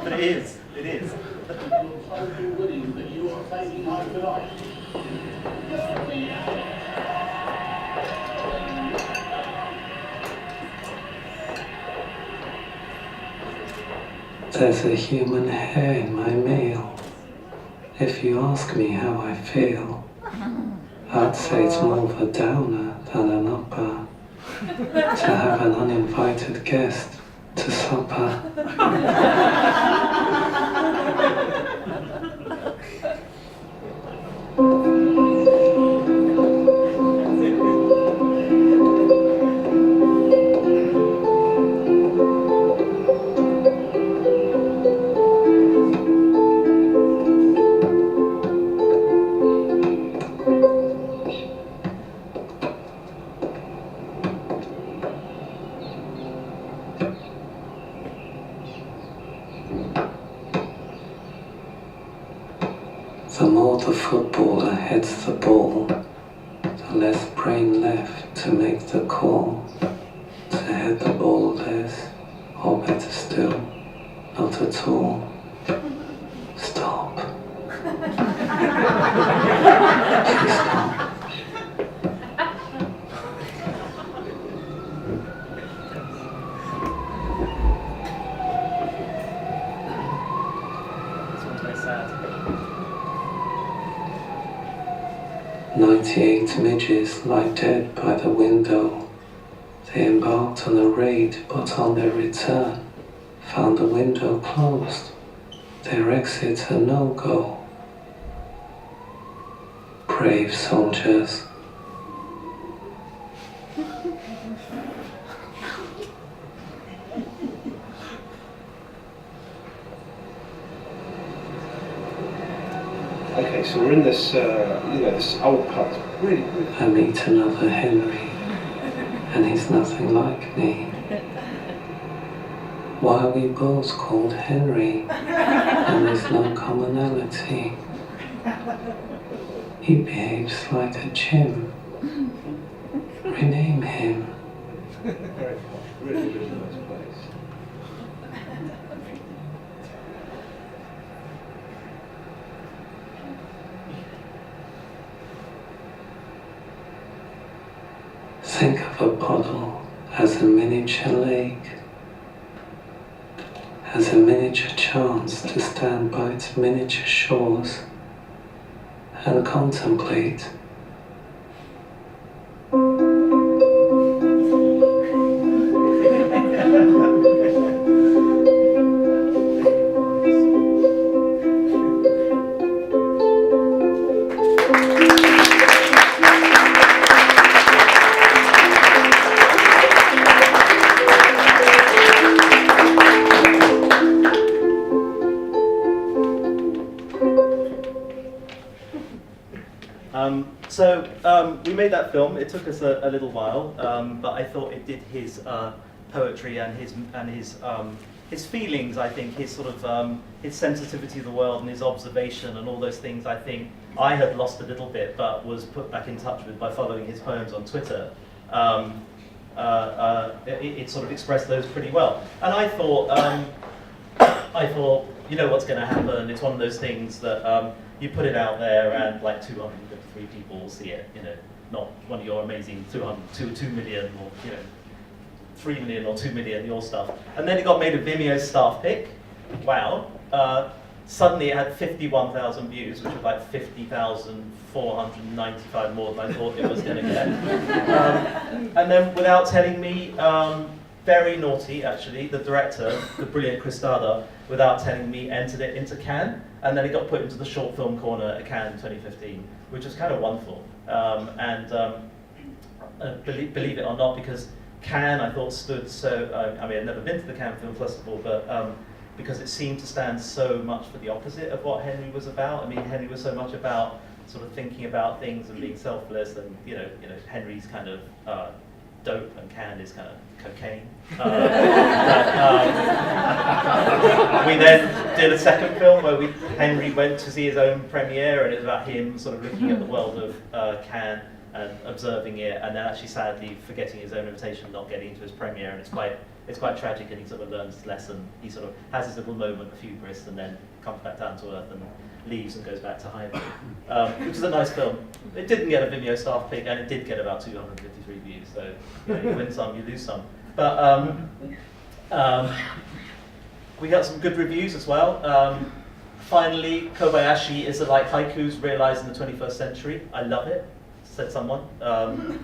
But it is. There's a human hair in my meal. If you ask me how I feel, I'd say it's more of a downer than an upper to have an uninvited guest to supper. The more the footballer heads the ball, the less brain left to make the call. To head the ball less, or better still, not at all. Stop. Please stop. This one's very sad. 98 midges lie dead by the window. They embarked on a raid, but on their return, found the window closed. Their exit a no-go. Brave soldiers. Okay, so we're in this, this old pub. Really. I meet another Henry, and he's nothing like me. Why are we both called Henry, and there's no commonality? He behaves like a chimp. Rename him. Really nice place. Think of a bottle as a miniature lake, as a miniature chance to stand by its miniature shores and contemplate. We made that film. It took us a little while, but I thought it did his poetry and his feelings. I think his sort of his sensitivity to the world and his observation and all those things. I think I had lost a little bit, but was put back in touch with by following his poems on Twitter. It sort of expressed those pretty well, and I thought, you know what's going to happen. It's one of those things that you put it out there and like 253 people will see it. You know, not one of your amazing 2 million or 3 million or 2 million, your stuff. And then it got made a Vimeo staff pick. Wow. Suddenly it had 51,000 views, which was like 50,495 more than I thought it was going to get. And then without telling me, very naughty actually, the director, the brilliant Cristada, without telling me, entered it into Cannes, and then it got put into the short film corner at Cannes 2015, which was kind of wonderful. Believe it or not, because Cannes I thought stood so, I mean I've never been to the Cannes Film Festival, but because it seemed to stand so much for the opposite of what Henry was about. I mean, Henry was so much about sort of thinking about things and being selfless, and Henry's kind of dope, and Cannes is kind of cocaine. We then did a second film where Henry went to see his own premiere, and it was about him sort of looking at the world of Cannes and observing it, and then actually sadly forgetting his own invitation, not getting into his premiere, and it's quite tragic, and he sort of learns his lesson. He sort of has this little moment of hubris and then comes back down to earth and leaves and goes back to hiding, which is a nice film. It didn't get a Vimeo staff pick, and it did get about 253 views, so you win some, you lose some. But we got some good reviews as well. Finally, Kobayashi is like haikus realized in the 21st century. I love it, said someone. And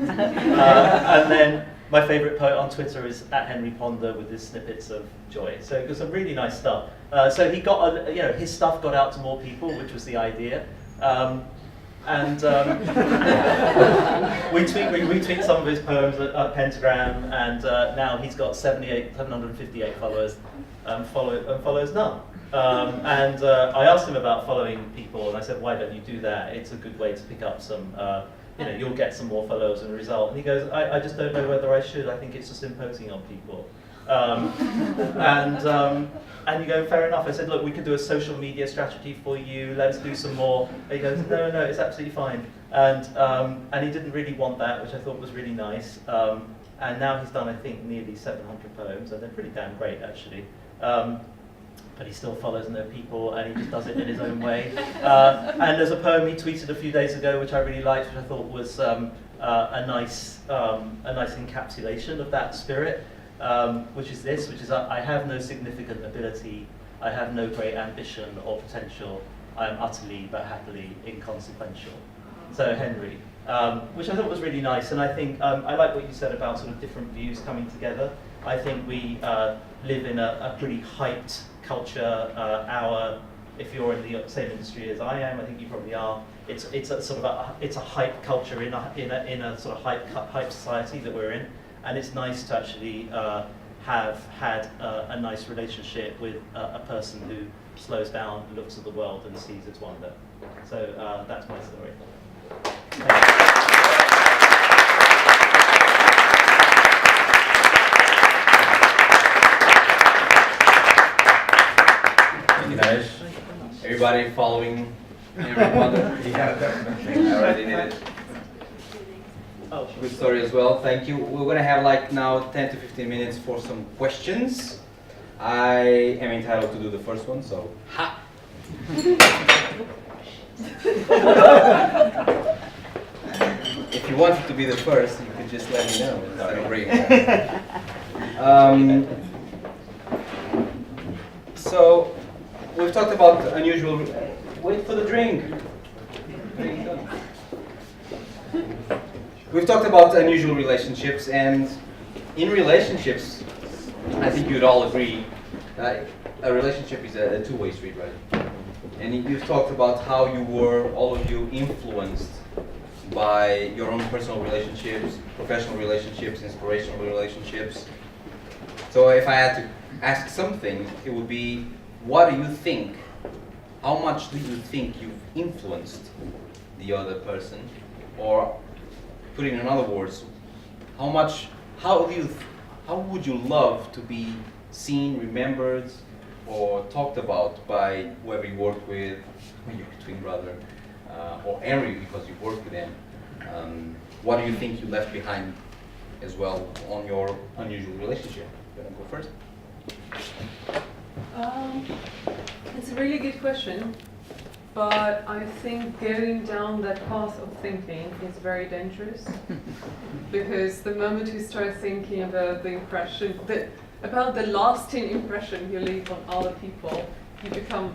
then my favorite poet on Twitter is @HenryPonder with his snippets of joy. So it was some really nice stuff. So he got, his stuff got out to more people, which was the idea. We retweet some of his poems at Pentagram, and now he's got 758 followers, follows none. I asked him about following people, and I said, why don't you do that? It's a good way to pick up some, you'll get some more followers as a result. And he goes, I just don't know whether I should. I think it's just imposing on people. And you go, fair enough. I said, look, we could do a social media strategy for you. Let's do some more. And he goes, no, it's absolutely fine. And he didn't really want that, which I thought was really nice. And now he's done, I think, nearly 700 poems, and they're pretty damn great, actually. But he still follows no people, and he just does it in his own way. And there's a poem he tweeted a few days ago, which I really liked, which I thought was a nice encapsulation of that spirit. Which is I have no significant ability, I have no great ambition or potential, I am utterly but happily inconsequential. So Henry, which I thought was really nice, and I think I like what you said about sort of different views coming together. I think we live in a pretty hyped culture. If you're in the same industry as I am, I think you probably are. It's a sort of it's a hype culture in a sort of hype society that we're in. And it's nice to actually have had a nice relationship with a person who slows down, looks at the world, and sees its wonder. So that's my story. Thank you, guys. Everybody following everyone? Yeah, definitely. I already did it. Oh, sure. Good story as well, thank you. We're going to have like now 10 to 15 minutes for some questions. I am entitled to do the first one, so ha! If you wanted to be the first, you could just let me know instead of bringing it. So, we've talked about unusual. Wait for the drink. There you go. We've talked about unusual relationships, and in relationships, I think you'd all agree that a relationship is a two-way street, right? And you've talked about how you were, all of you, influenced by your own personal relationships, professional relationships, inspirational relationships. So if I had to ask something, it would be, what do you think? How much do you think you've influenced the other person? Or, put it in other words, how would you love to be seen, remembered, or talked about by whoever you work with, or your twin brother, or Henry because you work with him? What do you think you left behind as well on your unusual relationship? You want to go first? It's a really good question, but I think going down that path of thinking is very dangerous because the moment you start thinking about the impression, about the lasting impression you leave on other people, you become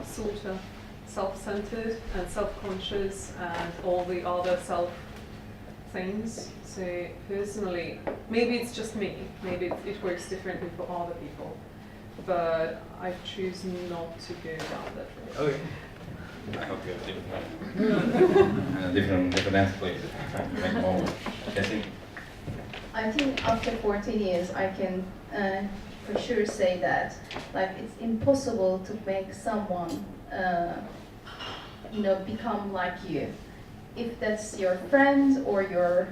sort of self-centered and self-conscious and all the other self things. So personally, maybe it's just me, maybe it works differently for other people, but I choose not to go down that road. Okay. I hope you have different answer, please. Trying to make more. I think after 14 years, I can for sure say that, like, it's impossible to make someone, become like you. If that's your friend or your,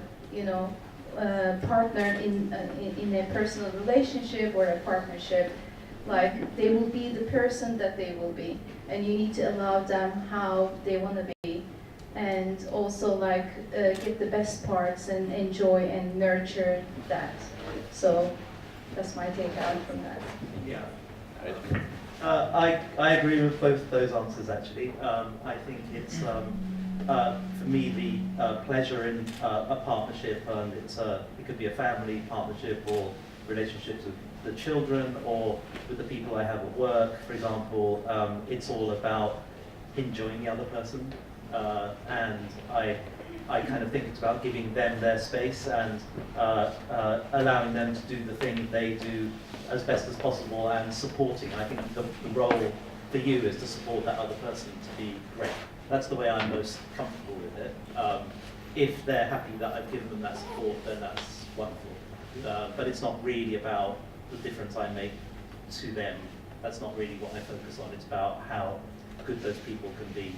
partner in a personal relationship or a partnership, like, they will be the person that they will be, and you need to allow them how they want to be, and also get the best parts and enjoy and nurture that. So that's my take out from that. Yeah. I agree with both those answers actually. I think it's for me the pleasure in a partnership, and it could be a family partnership or relationships with the children or with the people I have at work, for example. It's all about enjoying the other person, and I kind of think it's about giving them their space and allowing them to do the thing they do as best as possible and supporting. I think the role for you is to support that other person to be great. That's the way I'm most comfortable with it. If they're happy that I've given them that support, then that's wonderful. But it's not really about the difference I make to them. That's not really what I focus on. It's about how good those people can be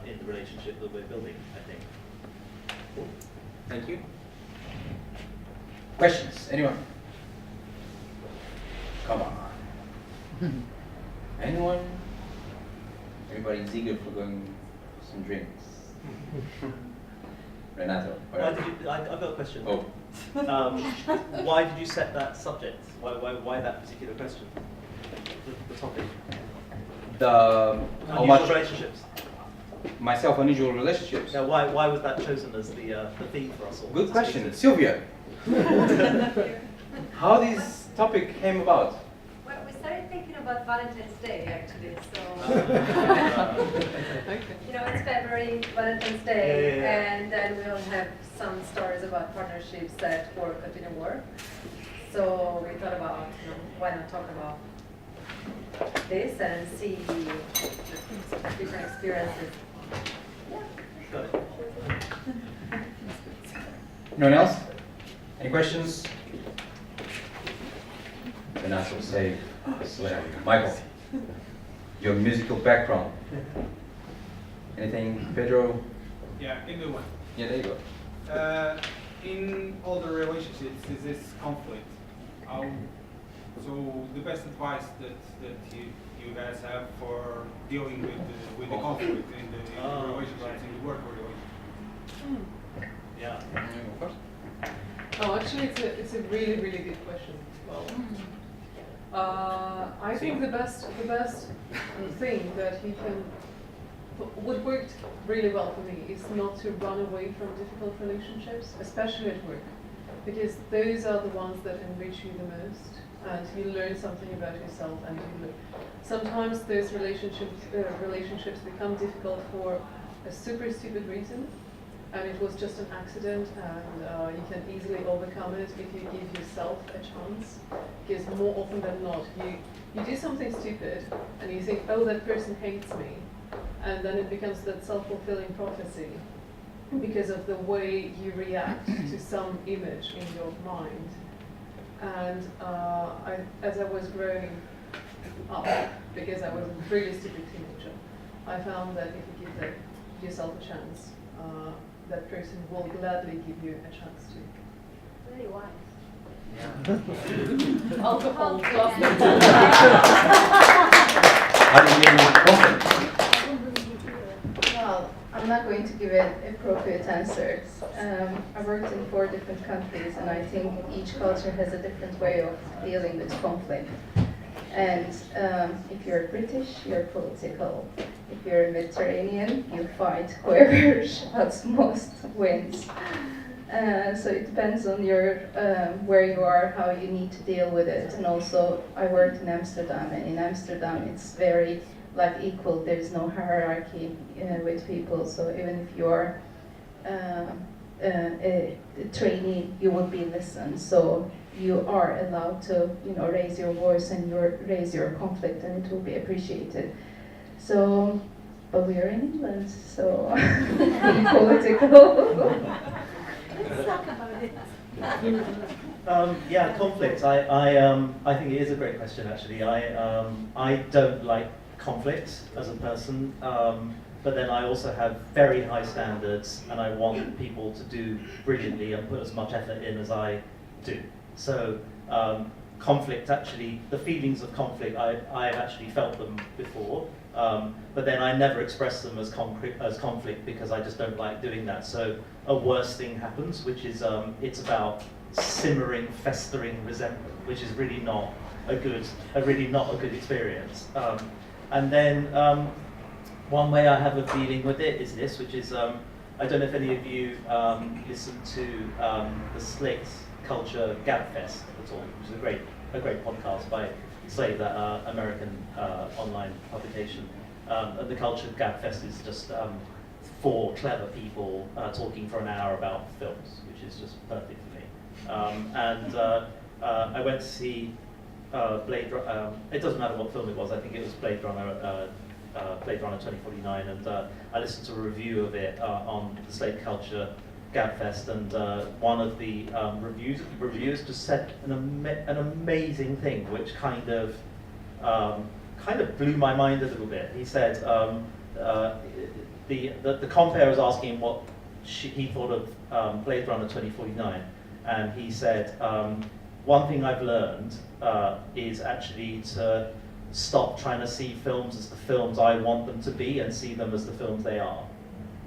in the relationship that we're building, I think. Cool. Thank you. Questions? Anyone? Come on. Anyone? Everybody's eager for going for some drinks. Renato. I've got a question. Oh. Why did you set that subject? Why that particular question? The topic? Unusual relationships. Myself, unusual relationships. Yeah, why was that chosen as the theme for us all? Good question, Sylvia. How this topic came about? Well, we started thinking about Valentine's Day actually. So it's February, Valentine's Day, and then we'll have some stories about partnerships at work, continue work. So we thought about, why not talk about this and see different experiences. Got it. No one else? Any questions? Renato, say, Michael, your musical background. Anything, Pedro? Yeah, a good one. Yeah, there you go. In all the relationships, is this conflict? So the best advice that you guys have for dealing with the conflict in the relationships, in the work relationship? Yeah. Of course. Oh, actually, it's a really, really good question. Well, I think the best thing that you can what worked really well for me is not to run away from difficult relationships, especially at work, because those are the ones that enrich you the most, and you learn something about yourself. And sometimes those relationships become difficult for a super stupid reason, and it was just an accident, and you can easily overcome it if you give yourself a chance. Because more often than not, you do something stupid, and you think, oh, that person hates me, and then it becomes that self-fulfilling prophecy because of the way you react to some image in your mind. And as I was growing up, because I was a really stupid teenager, I found that if you give yourself a chance, that person will gladly give you a chance to. Very wise. Yeah. Alcohol plus. How do you deal with conflict? Well, I'm not going to give it appropriate answers. I worked in 4 different countries, and I think each culture has a different way of dealing with conflict. And if you're British, you're political. If you're Mediterranean, you fight. Whoever shouts most wins. So it depends on your where you are, how you need to deal with it. And also, I worked in Amsterdam, and in Amsterdam, it's very equal. There's no hierarchy with people. So even if you're a trainee, you would be listened. So you are allowed to, raise your voice and raise your conflict, and it will be appreciated. So, but we are in England, so be political. Let's talk about it. Yeah, conflict. I think it is a great question. Actually, I don't like conflict as a person, but then I also have very high standards, and I want people to do brilliantly and put as much effort in as I do. So conflict, actually, the feelings of conflict, I've actually felt them before, but then I never express them as conflict because I just don't like doing that. So a worse thing happens, which is it's about simmering, festering resentment, which is really not a good experience. And then one way I have of dealing with it is this, which is I don't know if any of you listen to the Slate Culture Gabfest at all, which is a great podcast by Slate, that American online publication. And the Culture Gabfest is just 4 clever people talking for an hour about films, which is just perfect for me. And I went to see Blade Runner. It doesn't matter what film it was. I think it was Blade Runner 2049, and I listened to a review of it on the Slate Culture Gabfest, and one of the reviewers just said an amazing thing, which kind of blew my mind a little bit. He said the compere was asking him what he thought of Blade Runner 2049, and he said, one thing I've learned is actually to stop trying to see films as the films I want them to be and see them as the films they are,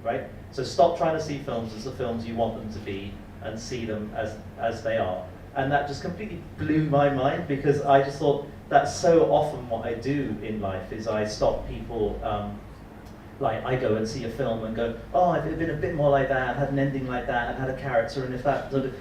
right? So stop trying to see films as the films you want them to be and see them as they are. And that just completely blew my mind, because I just thought that's so often what I do in life is I stop people, like I go and see a film and go, oh, if it had been a bit more like that, had an ending like that, and had a character, and if that sort of,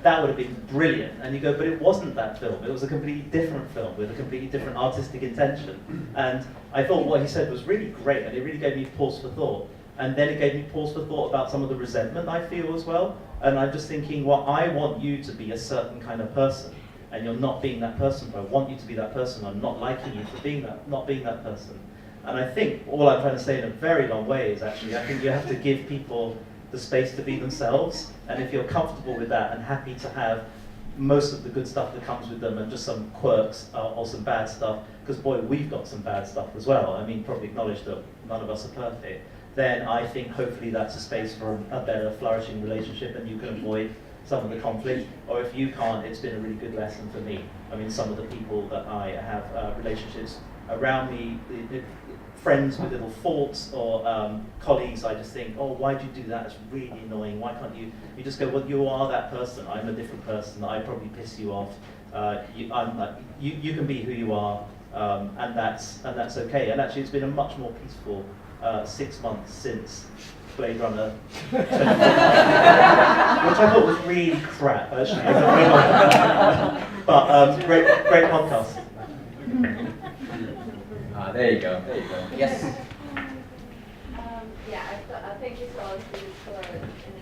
that would have been brilliant. And you go, but it wasn't that film. It was a completely different film with a completely different artistic intention. And I thought what he said was really great, and it really gave me pause for thought. And then it gave me pause for thought about some of the resentment I feel as well. And I'm just thinking, well, I want you to be a certain kind of person, and you're not being that person, but I want you to be that person. I'm not liking you for being that, not being that person. And I think all I'm trying to say in a very long way is actually, I think you have to give people the space to be themselves, and if you're comfortable with that and happy to have most of the good stuff that comes with them and just some quirks or some bad stuff, because boy, we've got some bad stuff as well. I mean, probably acknowledge that none of us are perfect. Then I think hopefully that's a space for a better flourishing relationship, and you can avoid some of the conflict. Or if you can't, it's been a really good lesson for me. I mean, some of the people that I have relationships around me, friends with little faults, or colleagues, I just think, oh, why'd you do that? It's really annoying. Why can't you just go, well, you are that person. I'm a different person. I probably piss you off. You can be who you are. and that's okay. And actually, it's been a much more peaceful 6 months since Blade Runner 2049, which I thought was really crap, actually. But great podcast. There you go. Yes. Thank you so much for such an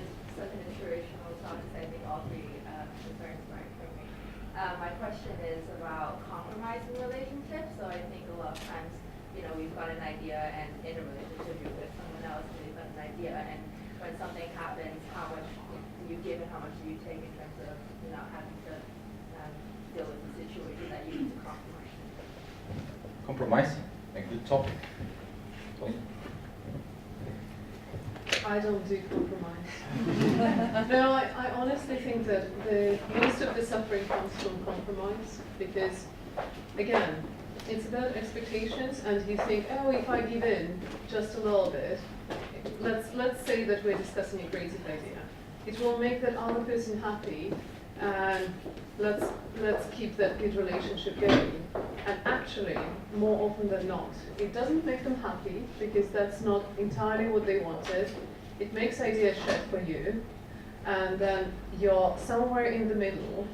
inspirational talk. I think all three was very inspiring for me. My question is about compromise in relationships. So I think a lot of times, we've got an idea, and in a relationship you're with someone else, and you've got an idea, and when something happens, how much do you give and how much do you take in terms of having to deal with the situation that you need to compromise? Compromising, a good topic. I don't do compromise. No, I honestly think that most of the suffering comes from compromise because, again, it's about expectations, and you think, oh, if I give in just a little bit, let's say that we're discussing a creative idea. It will make that other person happy, and let's keep that good relationship going. And actually, more often than not, it doesn't make them happy because that's not entirely what they wanted. It makes ideas shed for you, and then you're somewhere in the middle,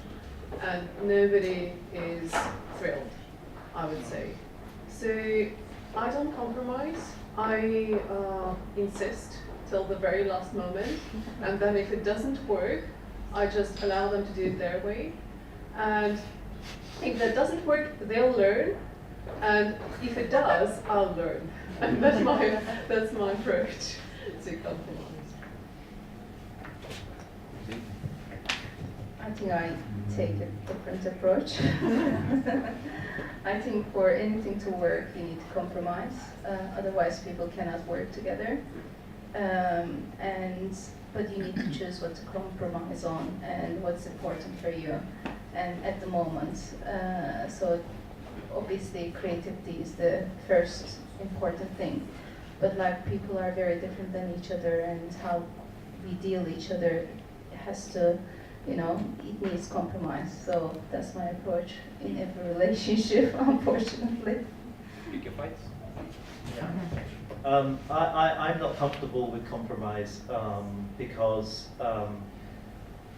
and nobody is thrilled, I would say. So I don't compromise. I insist till the very last moment, and then if it doesn't work, I just allow them to do it their way. And if that doesn't work, they'll learn, and if it does, I'll learn. And that's my approach to compromise. I think I take a different approach. I think for anything to work, you need to compromise. Otherwise, people cannot work together. But you need to choose what to compromise on and what's important for you and at the moment. So obviously, creativity is the first important thing. But like, people are very different than each other, and how we deal with each other has to, it needs compromise. So that's my approach in every relationship, unfortunately. Pick your fights. Yeah. I'm not comfortable with compromise because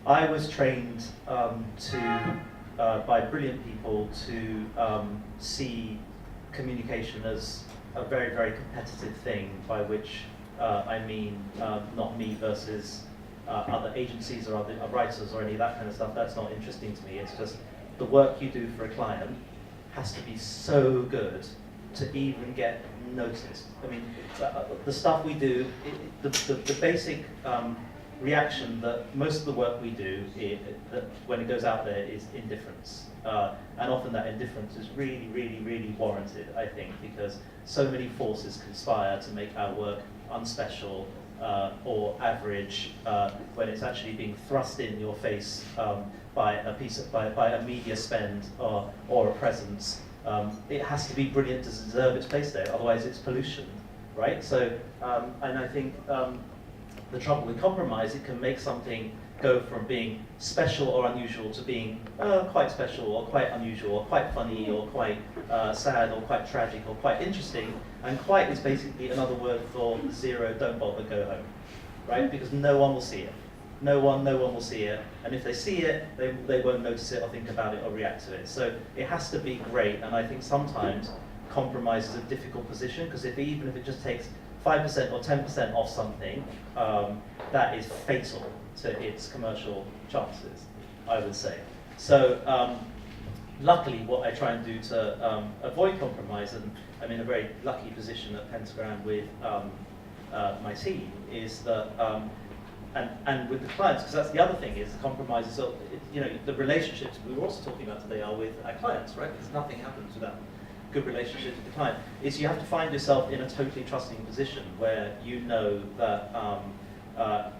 I was trained by brilliant people to see communication as a very, very competitive thing, by which I mean not me versus other agencies or other writers or any of that kind of stuff. That's not interesting to me. It's just the work you do for a client has to be so good to even get noticed. I mean, the stuff we do, the basic reaction that most of the work we do, that when it goes out there, is indifference. And often that indifference is really, really, really warranted, I think, because so many forces conspire to make our work unspecial or average when it's actually being thrust in your face by a media spend or a presence. It has to be brilliant to deserve its place there, otherwise it's pollution, right? So, and I think the trouble with compromise, it can make something go from being special or unusual to being quite special or quite unusual or quite funny or quite sad or quite tragic or quite interesting. And quite is basically another word for zero, don't bother, go home, right? Because no one will see it. No one will see it. And if they see it, they won't notice it or think about it or react to it. So it has to be great. And I think sometimes compromise is a difficult position, because even if it just takes 5% or 10% off something, that is fatal to its commercial chances, I would say. So luckily, what I try and do to avoid compromise, and I'm in a very lucky position at Pentagram with my team, is that, and with the clients, because that's the other thing, is the compromises of, the relationships we were also talking about today are with our clients, right? Because nothing happens without good relationships with the client. Is you have to find yourself in a totally trusting position where you know that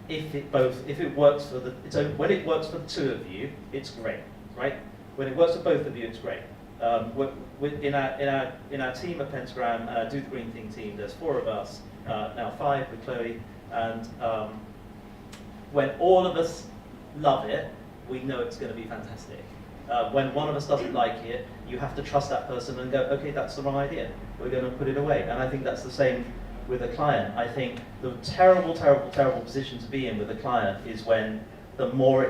if it works for when it works for the two of you, it's great, right? When it works for both of you, it's great. In our team at Pentagram, and I do the Green Thing team, there's 4 of us, now 5 with Chloe, and when all of us love it, we know it's going to be fantastic. When one of us doesn't like it, you have to trust that person and go, okay, that's the wrong idea. We're going to put it away. And I think that's the same with a client. I think the terrible, terrible, terrible position to be in with a client is when the better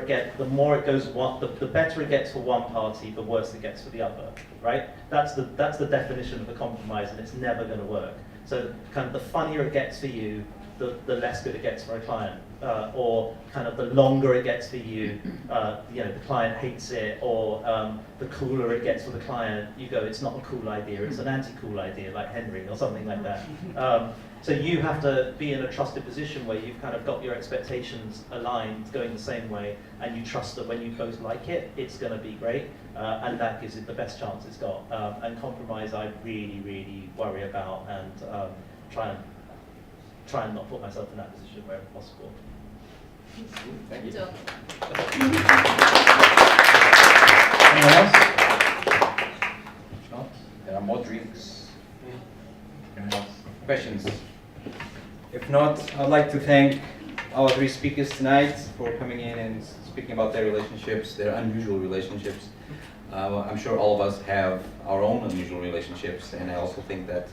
it gets for one party, the worse it gets for the other, right? That's the definition of a compromise, and it's never going to work. So kind of the funnier it gets for you, the less good it gets for a client, or kind of the longer it gets for you, the client hates it, or the cooler it gets for the client, you go, it's not a cool idea, it's an anti-cool idea, like Henry or something like that. So you have to be in a trusted position where you've kind of got your expectations aligned, going the same way, and you trust that when you both like it, it's going to be great, and that gives it the best chance it's got. And compromise, I really, really worry about, and try and not put myself in that position wherever possible. Thank you. So, Anyone else? If not, there are more drinks. Anyone else? Questions? If not, I'd like to thank our three speakers tonight for coming in and speaking about their relationships, their unusual relationships. I'm sure all of us have our own unusual relationships, and I also think that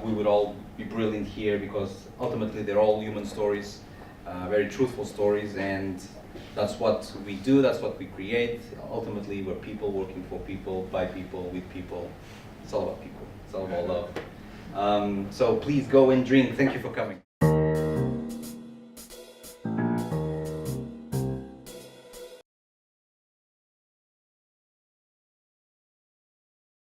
we would all be brilliant here because ultimately they're all human stories, very truthful stories, and that's what we do, that's what we create. Ultimately, we're people working for people, by people, with people. It's all about people. It's all about love. So please go and drink. Thank you for coming.